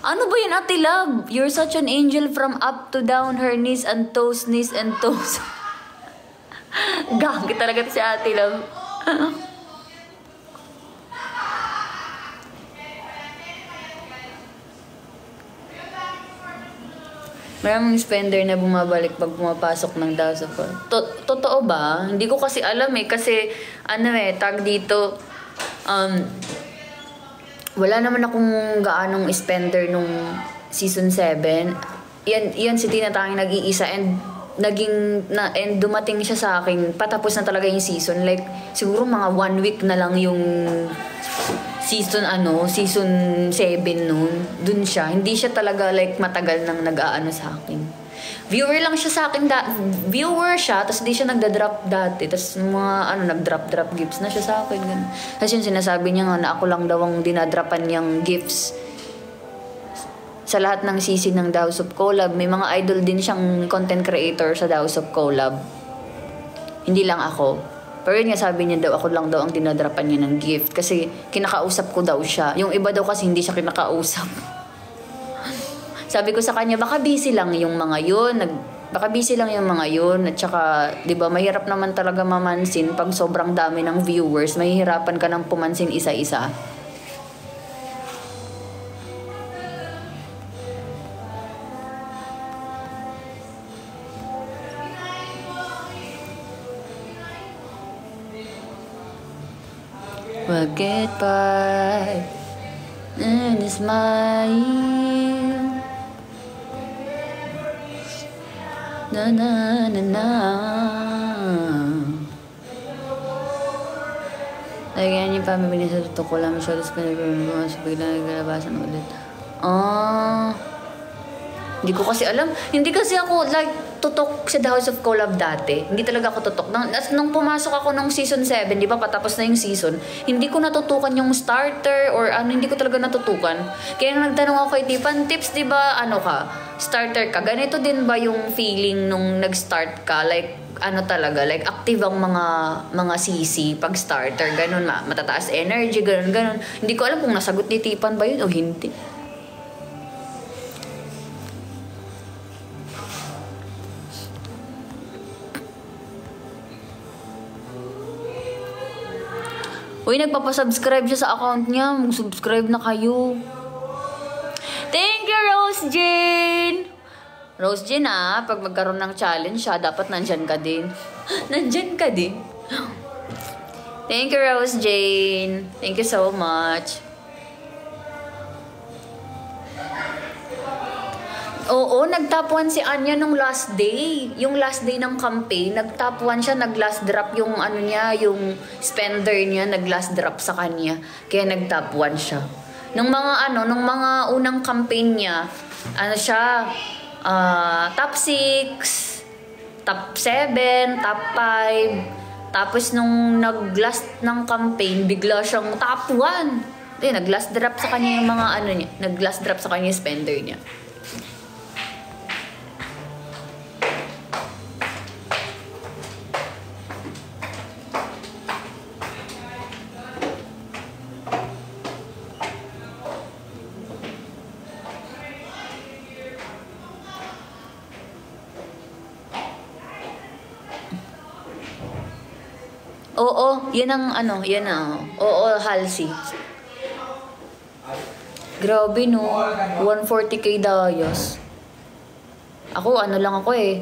Ano ba yun, Ate Love? You're such an angel from up to down, her knees and toes, knees and toes. Gagi talaga si Ate Love. Maraming spender na bumabalik pag pumapasok ng Daw sa phone. Totoo ba? Hindi ko kasi alam eh. Kasi, tag dito, wala naman akong gaanong spender nung season 7. Yan si Tina tanging nag-iisa and dumating siya sa akin. Patapos na talaga yung season. Like, siguro mga 1 week na lang yung season 7 noon. Dun siya. Hindi siya talaga like matagal nang nag-aano sa akin. Viewer lang siya sa akin, viewer siya, tapos di siya nagda-drop dati. Tapos mga nag-drop gifts na siya sa akin. Ganun. Tapos yun, sinasabi niya nga na ako lang daw ang dinadropan niyang gifts sa lahat ng season ng The House of Collab. May mga idol din siyang content creator sa The House of Collab. Hindi lang ako. Pero yun nga, sabi niya daw, ako lang daw ang dinadropan niya ng gift. Kasi kinakausap ko daw siya. Yung iba daw kasi hindi siya kinakausap. Sabi ko sa kanya, baka busy lang yung mga yun. Baka busy lang yung mga yun. At saka, di ba, mahirap naman talaga mamansin pag sobrang dami ng viewers. Mahihirapan ka ng pumansin isa-isa. We'll get by and smile. Na na na na. Lagyan niyo pa mabili sa tutok ko lang siya. Tapos pinag-mas biglang naglabasan ulit. Hindi ko kasi alam. Hindi kasi ako like tutok sa The House of Collab dati. Hindi talaga ako tutok. Nung pumasok ako nung season 7, di ba patapos na yung season, hindi ko natutukan yung starter or hindi ko talaga natutukan. Kaya nagtanong ako kay Tipan, tips, di ba starter ka? Ganito din ba yung feeling nung nag-start ka? Like, talaga, like active ang mga CC pag starter, ganun, matataas energy, ganun. Hindi ko alam kung nasagot ni Tipan ba yun o hindi. Uy, nagpapasubscribe siya sa account niya. Mag-subscribe na kayo. Thank you, Rose Jane! Rose Jane, pag magkaroon ng challenge siya, dapat nandyan ka din. Nandyan ka din. Thank you, Rose Jane. Thank you so much. Oo, nag-top 1 si Anya nung last day. Yung last day ng campaign, nag-top 1 siya, nag-last drop yung yung spender niya, nag-last drop sa kanya. Kaya nag-top 1 siya. Nung mga unang campaign niya, siya, top 6, top 7, top 5. Tapos nung nag-last ng campaign, bigla siyang top 1. Nag-last drop sa kanya yung mga niya, nag-last drop sa kanya yung spender niya. Oo, yan ang Oo, Halsey. Grabe no, 140k dayos. Ako, lang ako eh.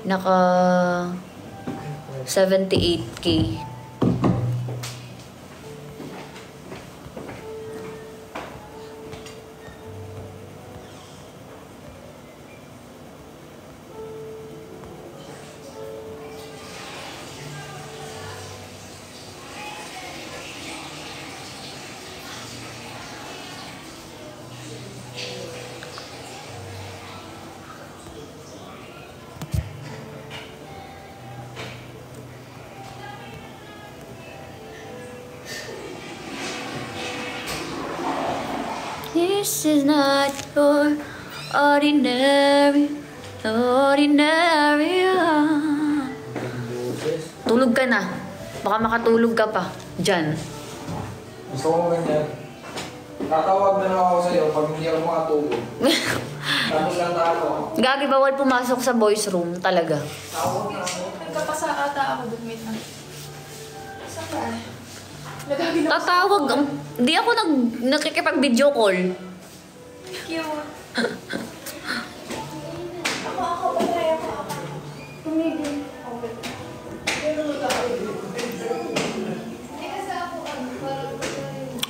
Naka 78k. This is not your ordinary. Tulog ka na. Baka makatulog ka pa. Diyan. Gusto ko ganyan. Tatawag na lang ako sa'yo pag hindi ako makatulog. Tapos lang ako. Gagi, bawal pumasok sa boys room talaga. Tawag na ako. Nagkapasa ata ako doon, wait lang. Saan ba? Nagagin ako. Tatawag. Di ako nakikipag-video call. Cute. Ako, patay ako. Tumigil. Okay. Hindi kasi ako,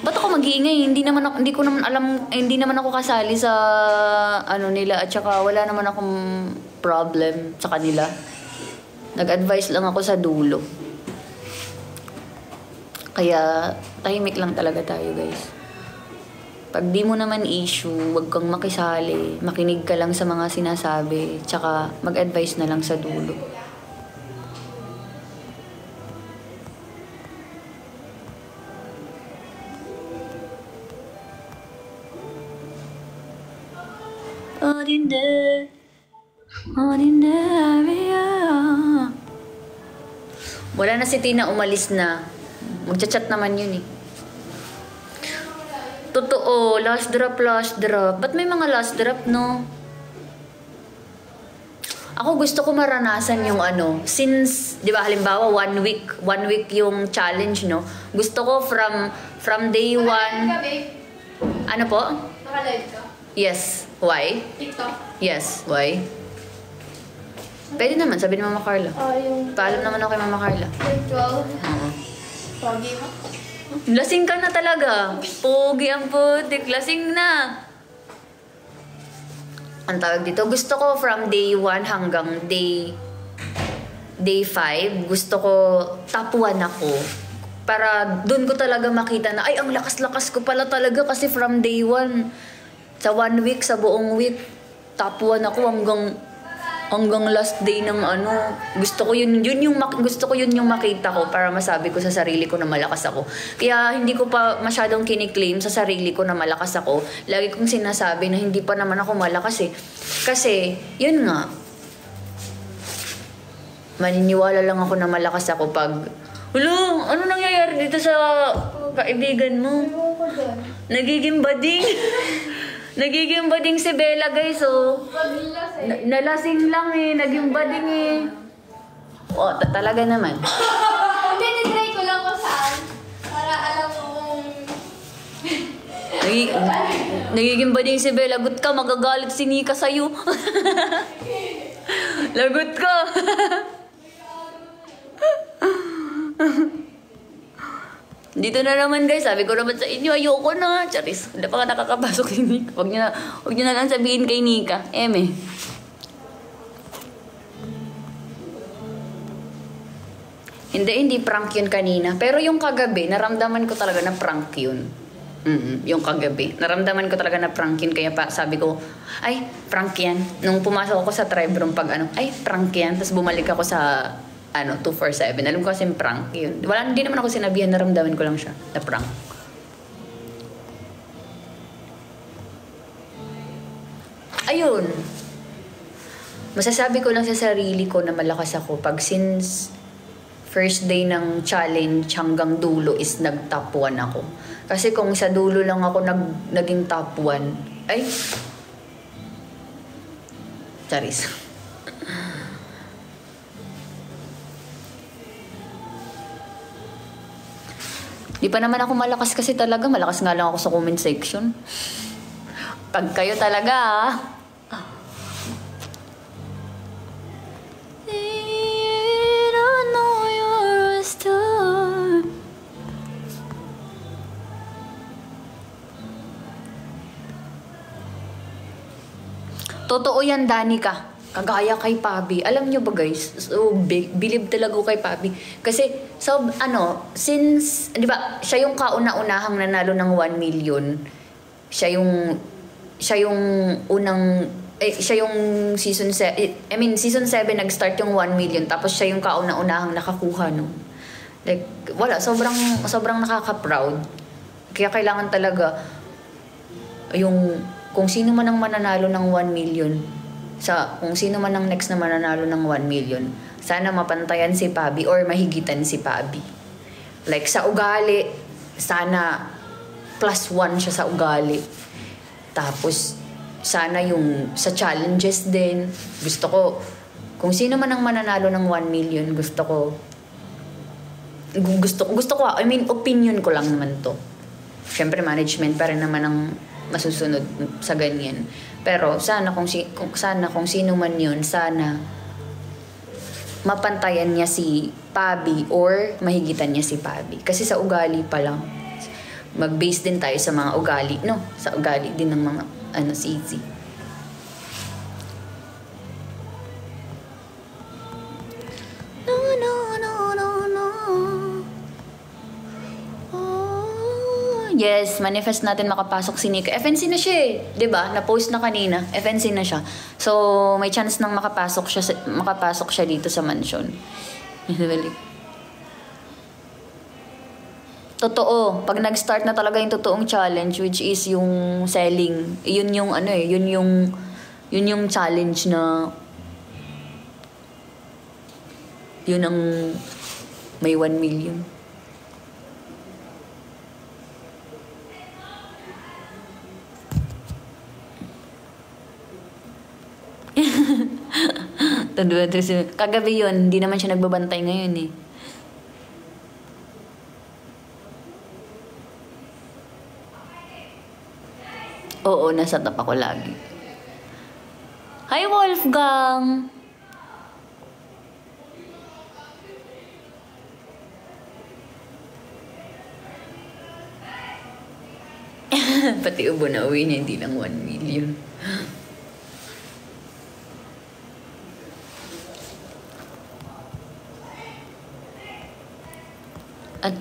Ba't ako mag-iingay? Hindi naman ako kasali sa nila at saka wala naman akong problem sa kanila. Nag-advise lang ako sa dulo. Kaya tahimik lang talaga tayo, guys. Pag di mo naman issue, wag kang makisali. Makinig ka lang sa mga sinasabi. Tsaka mag-advise na lang sa dulo. Ordinary. Wala na si Tina, umalis na. Magchat-chat naman yun eh. Totoo, last drop. Ba't may mga last drop, no? Ako gusto ko maranasan yung ano, since, di ba, halimbawa, 1 week yung challenge, no? Gusto ko from day 1. Ano po? Naka-live ka? Yes. Why? TikTok? Yes. Why? Pwede naman, sabi ni Mama Carla. Yung Paalam naman ako kay Mama Carla. virtual. Oo. Pogi mo? Lasing ka na talaga. Pogi ang putik. Lasing na. Ang tawag dito, gusto ko from day 1 hanggang day 5, gusto ko top 1 ako. Para doon ko talaga makita na, ay, ang lakas-lakas ko pala talaga kasi from day 1, sa 1 week, sa buong week, top 1 ako hanggang last day ng ano. Gusto ko yun yung makita ko para masabi ko sa sarili ko na malakas ako. Kaya hindi ko pa masyadong kiniklaim sa sarili ko na malakas ako. Lagi kong sinasabi na hindi pa naman ako malakas eh. Kasi, yun nga, maniniwala lang ako na malakas ako pag, hello, ano nangyayari dito sa kaibigan mo? Nagiging bading. Nagiging bading si Bella, guys, oh. Nalasing lang eh, naging bading eh. Oh, talaga naman. Tinitry ko lang kung saan. Para alam mo kung... Nagiging bading si Bella. Lagot ka, magagalit si Nika sa'yo. Lagot ka. Dito na naman, guys. Sabi ko naman sa inyo, ayoko na. Charis, hindi pa ka nakakapasok si Nika. Huwag nyo na lang sabihin kay Nika. Eme. Hindi prank yun kanina. Pero yung kagabi, naramdaman ko talaga na prank yun. Yung kagabi. Naramdaman ko talaga na prank yun. Kaya pa sabi ko, ay, prank yan. Nung pumasok ako sa tribe room pag ano, ay, prank yan. Tapos bumalik ako sa 247. Alam ko kasi prank yun. Hindi naman ako sinabihan, naramdaman ko lang siya na prank. Ayun. Masasabi ko lang sa sarili ko na malakas ako pag since first day ng challenge hanggang dulo is nag-top 1 ako. Kasi kung sa dulo lang ako naging top 1, ay, charis. Di pa naman ako malakas kasi talaga. Malakas nga lang ako sa comment section. Pag kayo talaga, I don't know you're a star. Totoo yan, Danica. Kagaya kay Pabi. Alam nyo ba, guys? So, believe talaga ko kay Pabi. Kasi, since, di ba, siya yung kauna-unahang nanalo ng 1 million. Siya yung unang, siya yung season 7, season 7 nag-start yung 1 million. Tapos siya yung kauna-unahang nakakuha, no? Like, wala, sobrang nakaka-proud. Kaya kailangan talaga, kung sino man ang mananalo ng 1 million, kung sino man ang next na mananalo ng 1 million, sana mapantayan si Pabi or mahigitan si Pabi. Like sa ugali, sana +1 siya sa ugali. Tapos sana yung sa challenges din, gusto ko, kung sino man ang mananalo ng 1 million, gusto ko, opinion ko lang naman to. Siyempre management pa rin naman ang masusunod sa ganyan. Pero sana kung sino man yun, sana mapantayan niya si Pabi or mahigitan niya si Pabi. Kasi sa ugali pa lang, mag-base din tayo sa mga ugali, no? Sa ugali din ng mga, CZ. No. Oh, Yes, manifest natin makapasok si Nika. FNC na siya eh. 'Di ba? Na-post na kanina. FNC na siya. So, may chance nang makapasok siya dito sa mansion. Totoo. Pag nag-start na talaga yung totoong challenge, which is yung selling, yun yung ano eh, yun yung challenge na yun ang may 1 million. Kagabi yun, hindi naman siya nagbabantay ngayon eh. Oo, nasa top ako lagi. Hi, Wolfgang! Pati ubo na uwi niya, hindi lang 1 million. At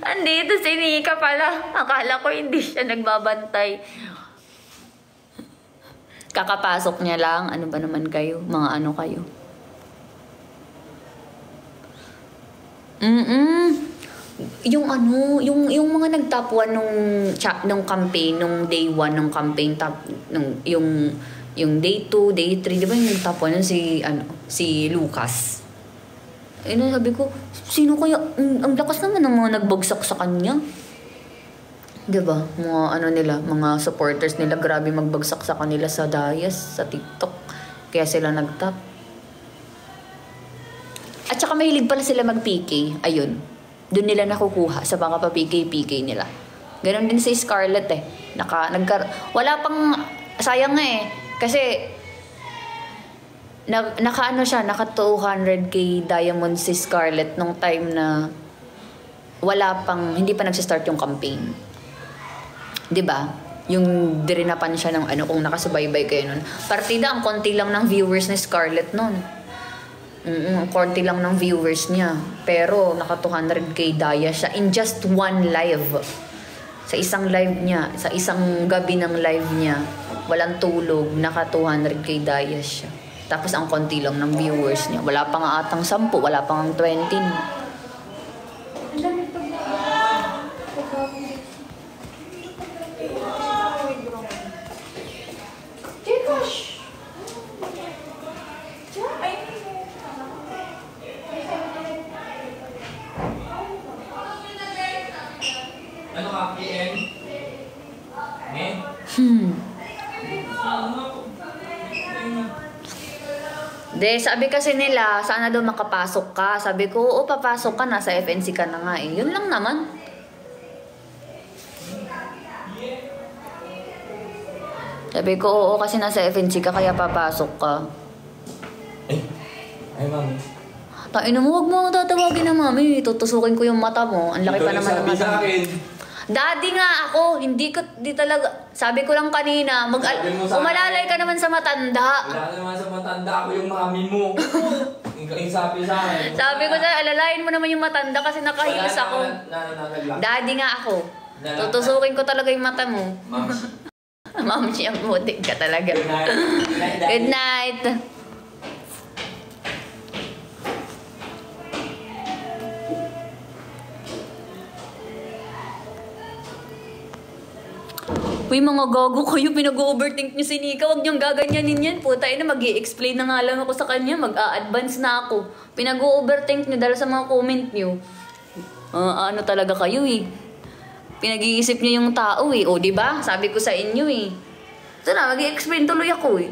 andito si Nika pala. Akala ko hindi siya nagbabantay. Kakapasok niya lang. Ano ba naman kayo? Mga ano kayo? Yung ano, yung mga nag-top 1 nung campaign, nung day 1 nung campaign, yung day 2, day 3, di ba yung top 1 si Lucas? Sabi ko, sino kaya, ang lakas naman ng mga nagbagsak sa kanya. Diba? Mga ano nila, mga supporters nila, grabe magbagsak sa kanila sa Dayas, sa TikTok. Kaya sila nagtap. At saka mahilig pala sila mag-PK. Ayun. Doon nila nakukuha sa mga pa-PK nila. Ganon din si Scarlett eh. Wala pang, sayang nga eh. Kasi, naka 200k diamond si Scarlett nung time na hindi pa nagsistart yung campaign. 'Di ba? Yung dirinapan siya ng kung nakasubaybay kayo nun. Partida, ang konti lang ng viewers ni Scarlett nun. Ang konti lang ng viewers niya. Pero naka 200k daya siya in just one live. Sa isang live niya, sa isang gabi ng live niya, walang tulog, naka 200k daya siya. Tapos ang konti lang ng viewers niya. Wala pa nga atang 10, wala pa nga 20. Ano ka, PM? Sabi kasi nila, sana daw makapasok ka. Sabi ko, oo, papasok ka na. Sa FNC ka na nga eh. Yun lang naman. Sabi ko, oo, kasi nasa FNC ka, kaya papasok ka. Ay, mami. Ina mo, huwag mo akong tatawagin na mami. Tutusukin ko yung mata mo. Ang laki pa naman ng mata mo. Daddy nga ako, di talaga, sabi ko lang kanina, umalalay ka naman sa matanda. Wala naman sa matanda, ako yung mami mo. Yung sabi sa akin. Sabi ko sa'yo, alalayan mo naman yung matanda kasi nakahilos ako. Daddy nga ako. Tutusukin ko talaga yung mata mo. Ma'am, siya butik ka talaga. Good night. Uy, mga gago kayo, pinag-overthink nyo si Nika. Huwag niyong gaganyanin yan. Puta, mag-i-explain na nga lang ako sa kanya. Mag-a-advance na ako. Pinag-overthink nyo dahil sa mga comment nyo. Ano talaga kayo eh. Pinag-iisip nyo yung tao eh. O, diba? Sabi ko sa inyo eh. Ito na, mag-i-explain tuloy ako eh.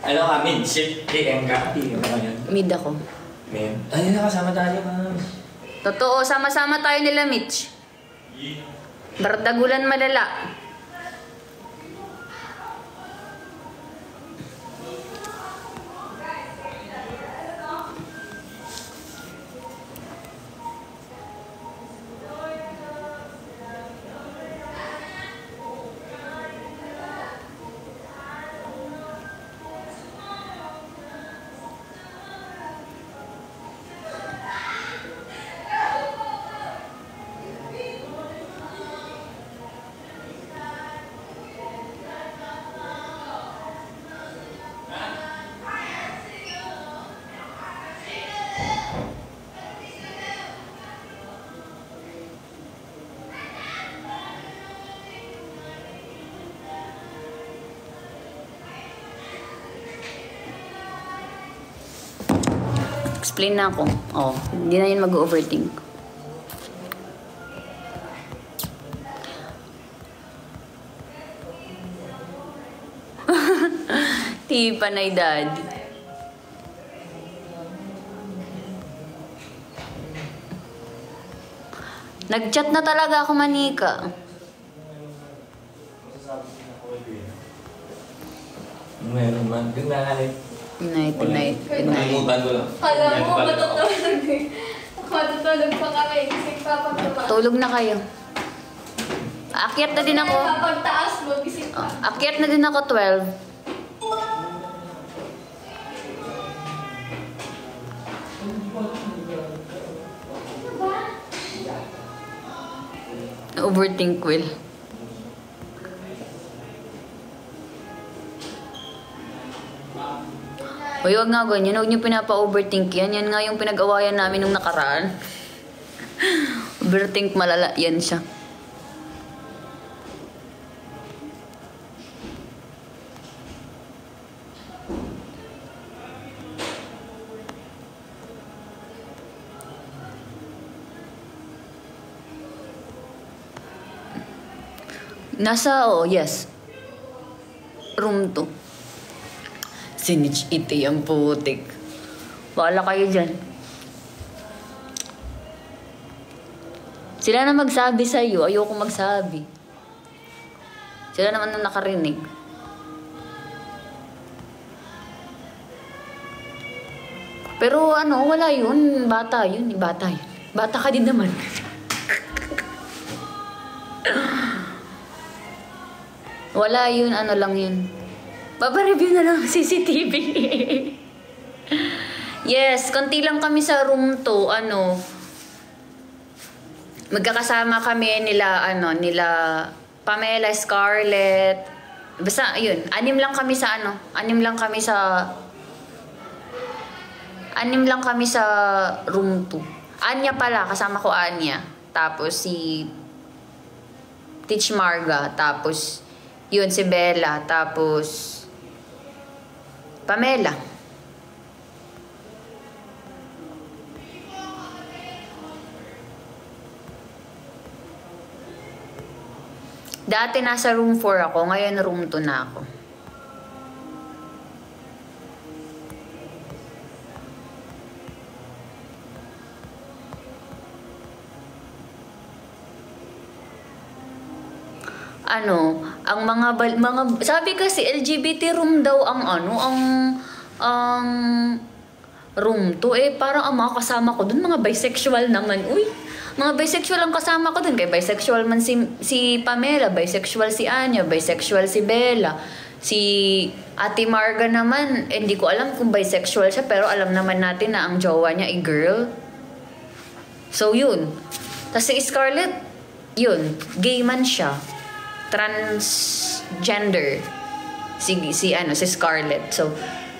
Ano ka, mid? Shift PM ka? PM ka yun? Mid ako. Mid? Ay, nakasama tayo, ma'am. Totoo, sama-sama tayo nila, Mitch. Bardagulan malala. Explain na ako. Oh, hindi na yun mag-overthink. Di panay daddy. Nag-chat na talaga ako, manika. Meron man. Good night. Good night, good night, good night. Nakalimutan ko lang. Kala mo, matutulog eh. Matutulog pa kami. Kasi papagtaba. Tulog na kayo. Akyat na din ako. Kapagtaas mo, gising pa. Akyat na din ako 12. Overthink, Will. Uy, wag nga ganyan. Huwag niyo pinapa-overthink yan. Yan nga yung pinag-awayan namin nung nakaraan. Overthink malala. Yan siya. Nasa, yes. Room 2. Sinich iti ang putik. Bahala kayo dyan. Sila na magsabi sa'yo. Ayoko magsabi. Sila naman na nakarinig. Pero ano, wala yun. Bata yun. Bata yun. Bata ka din naman. Wala yun, ano lang yun. Baba-review na lang CCTV. Yes, konti lang kami sa room 2, ano. Magkakasama kami nila Pamela, Scarlett. Basta, yun, 6 lang kami sa 6 lang kami sa room 2. Anya pala, kasama ko Anya. Tapos si Teach Marga, tapos yun, si Bella, tapos Pamela. Dati nasa room 4 ako, ngayon room 2 na ako. Ano, ang mga sabi kasi LGBT room daw ang room 2 parang ang mga kasama ko dun mga bisexual naman. Uy, mga bisexual ang kasama ko dun. Kay bisexual man si Pamela, bisexual si Anya, bisexual si Bella. Si Ate Marga naman, hindi ko alam kung bisexual siya, pero alam naman natin na ang jowa niya ay girl. So yun. Tapos si Scarlett, yun, gay man siya. Transgender si Scarlett. So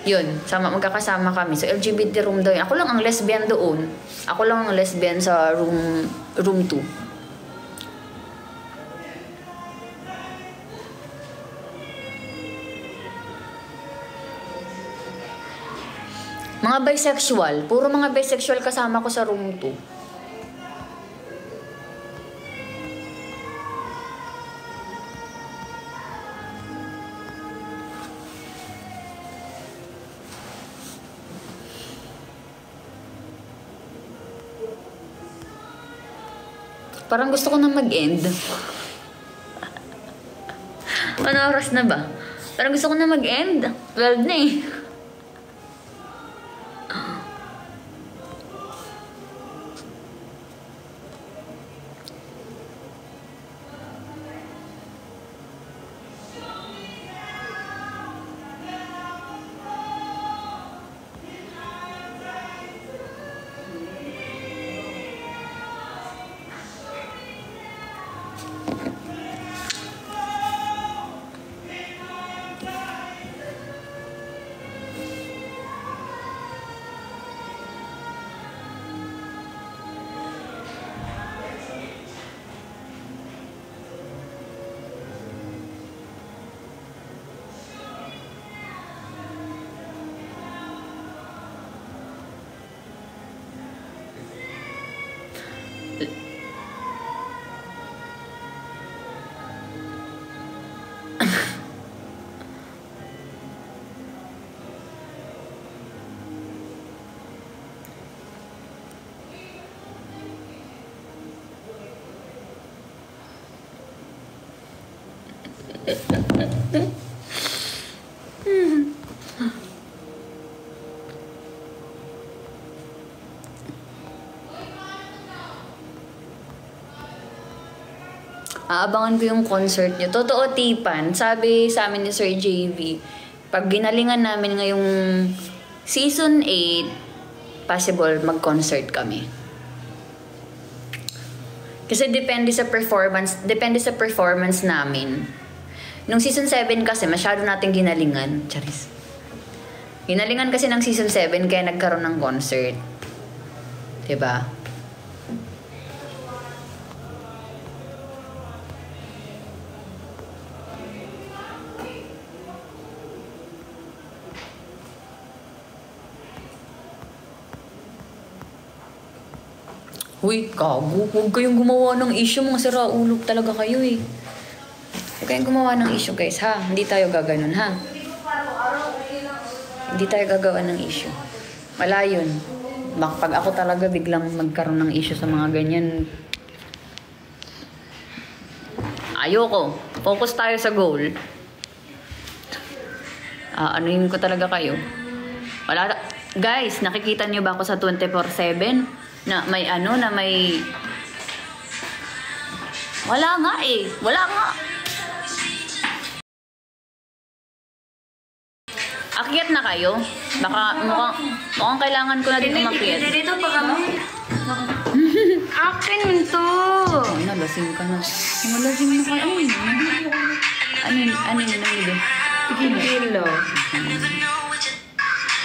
yun, magkakasama kami. So LGBT room daw yun. Ako lang ang lesbian doon. Ako lang ang lesbian sa room 2. Mga bisexual, puro mga bisexual kasama ko sa room 2. Parang gusto ko na mag-end. Ano oras na ba? Parang gusto ko na mag-end. 12 na eh. Aabangan ko yung concert niyo. Totoo, Tipan. Sabi sa amin ni Sir JV, pag ginalingan namin ngayong season 8, possible mag-concert kami. Kasi depende sa performance namin. Nung season 7 kasi, masyado natin ginalingan. Charis. Ginalingan kasi ng season 7 kaya nagkaroon ng concert. Diba? Uy, gago. Huwag kayong gumawa ng issue. Mga siraulo talaga kayo eh. Huwag kayong gumawa ng issue guys ha. Hindi tayo gaganon ha. Hindi tayo gagawa ng issue. Wala yun. Pag ako talaga biglang magkaroon ng issue sa mga ganyan. Ayoko. Focus tayo sa goal. Anuhin ko talaga kayo. Wala. Guys, nakikita niyo ba ako sa 24/7? Na may wala nga eh. Wala nga. Akyat na kayo? Baka mukhang kailangan ko na din umakyat. Dito pa kami. Akin to. Oh, nalasing ka na. Nalasing na kayo. Ano yun? Kilo.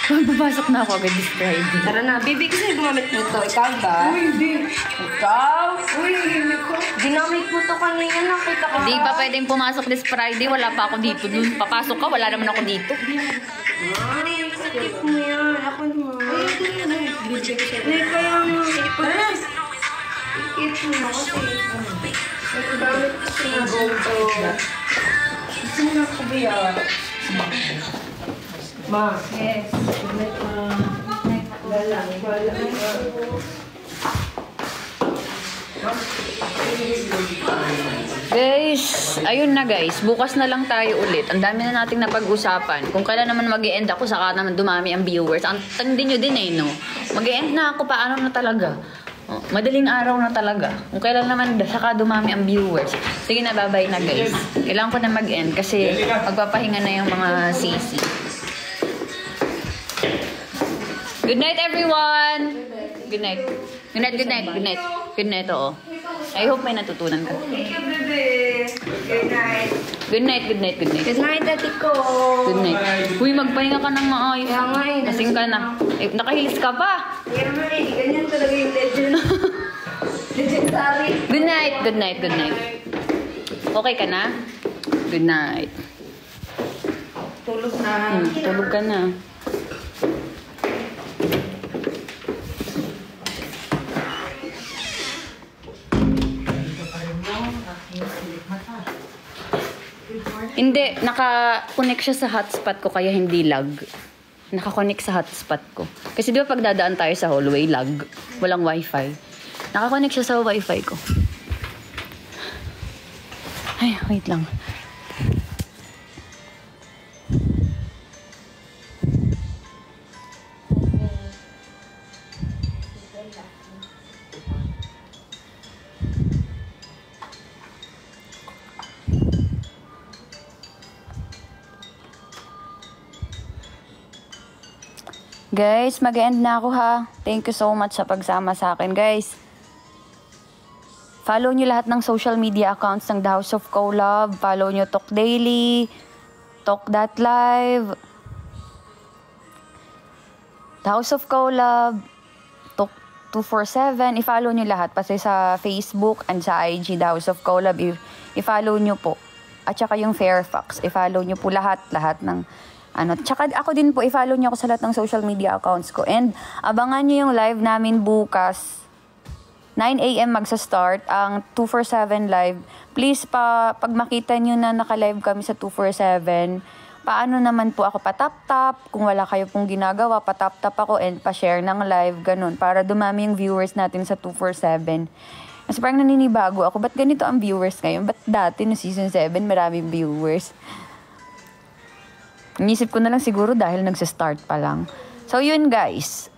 Papasok na ako agad this Friday. Tara na, baby, kasi gumamit mo to. Ikaw ba? Uy, hindi. Ikaw? Uy, hindi ko. Ginamit mo to kanina, nakita ko. Hindi pa pwedeng pumasok this Friday. Wala pa ako dito dun. Papasok ka, wala naman ako dito. Ay, sakit mo yan. Ako naman. Ay, hindi kaya mo. Tara na. Ikit mo na kasi. Nagdamit ko na gold to. Gusto mo na ako ba yan? Ma. Yes. Guys, ayun na guys. Bukas na lang tayo ulit. Ang dami na nating napag-usapan. Kung kailan naman mag-e-end ako, saka naman dumami ang viewers. Ang tandin nyo din eh, no? Mag-e-end na ako, paano na talaga? Oh, madaling araw na talaga. Kung kailan naman saka dumami ang viewers. Sige na, bye-bye na guys. Kailangan ko na mag-end kasi magpapahinga na yung mga sisi. Good night, everyone! Good night. Good night, good night, good night. Good night, oo. I hope may natutunan ka. Thank you, baby. Good night. Good night, good night, good night. Good night, ate ko. Good night. Uy, magpahinga ka ng maayos. Kaya nga eh. Lasing ka na. Eh, nakahilis ka pa. Kaya nga eh. Ganyan talaga yung legend. Legendary. Good night, good night, good night. Okay ka na? Good night. Tulog na. Tulog ka na. Hindi, naka-connect siya sa hotspot ko kaya hindi lag. Naka-connect sa hotspot ko. Kasi di ba pag dadaan tayo sa hallway, lag. Walang wifi. Naka-connect siya sa wifi ko. Ay, wait lang. Guys, mag-end na ako ha. Thank you so much sa pagsama sa akin, guys. Follow nyo lahat ng social media accounts ng The House of Collab. Follow nyo Talk Daily, Talk.live, The House of Collab, Talk 247. I-follow nyo lahat. Pati sa Facebook and sa IG, The House of Collab. I-follow nyo po. At saka yung Fairfax. I-follow nyo po lahat ng tsaka ako din po, i-follow niyo ako sa lahat ng social media accounts ko. And abangan niyo yung live namin bukas. 9 a.m. magsa-start ang 247 live. Please, pag makita niyo na naka-live kami sa 247, paano naman po ako patap-tap? Kung wala kayo pong ginagawa, patap-tap ako and pa-share ng live, ganun. Para dumami yung viewers natin sa 247. Kasi parang naninibago ako, ba't ganito ang viewers ngayon? Ba't dati no season 7, maraming viewers? Inisip ko na lang siguro dahil nagsa-start pa lang. So, yun guys.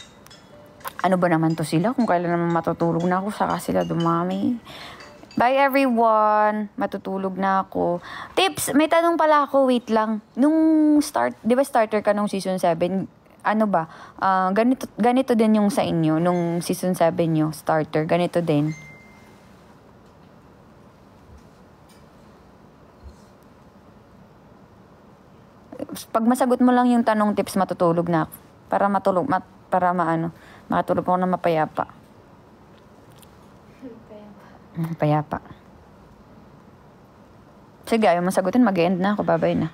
Ano ba naman to sila? Kung kailan naman matutulog na ako, saka sila dumami. Bye everyone. Matutulog na ako. Tips! May tanong pala ako. Wait lang. Nung start, di ba starter ka nung season 7? Ano ba? Ganito din yung sa inyo. Nung season 7 nyo, starter. Ganito din. Pag masagot mo lang yung tanong tips, matutulog na ako. Para makatulog ako na mapayapa. Payapa. Sige, ayaw masagutin, mag-end na ako, babay na.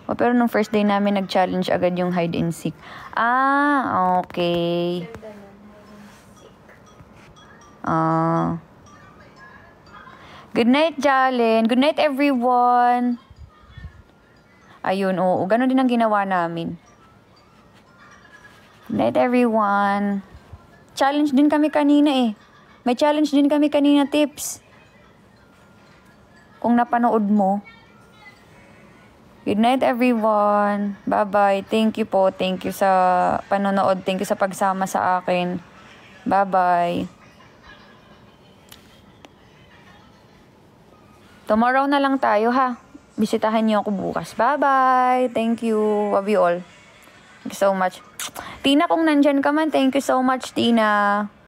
O, pero nung first day namin, nag-challenge agad yung hide and seek. Okay. Good night, Jalen. Good night, everyone. Ayun, oo. Ganon din ang ginawa namin. Good night, everyone. Challenge din kami kanina eh. May challenge din kami kanina, tips. Kung napanood mo. Good night, everyone. Bye-bye. Thank you po. Thank you sa panonood. Thank you sa pagsama sa akin. Bye-bye. Tomorrow na lang tayo, ha? Bisitahan niyo ako bukas. Bye-bye. Thank you. Love you all. Thank you so much. Tina, kung nandyan ka man, thank you so much, Tina.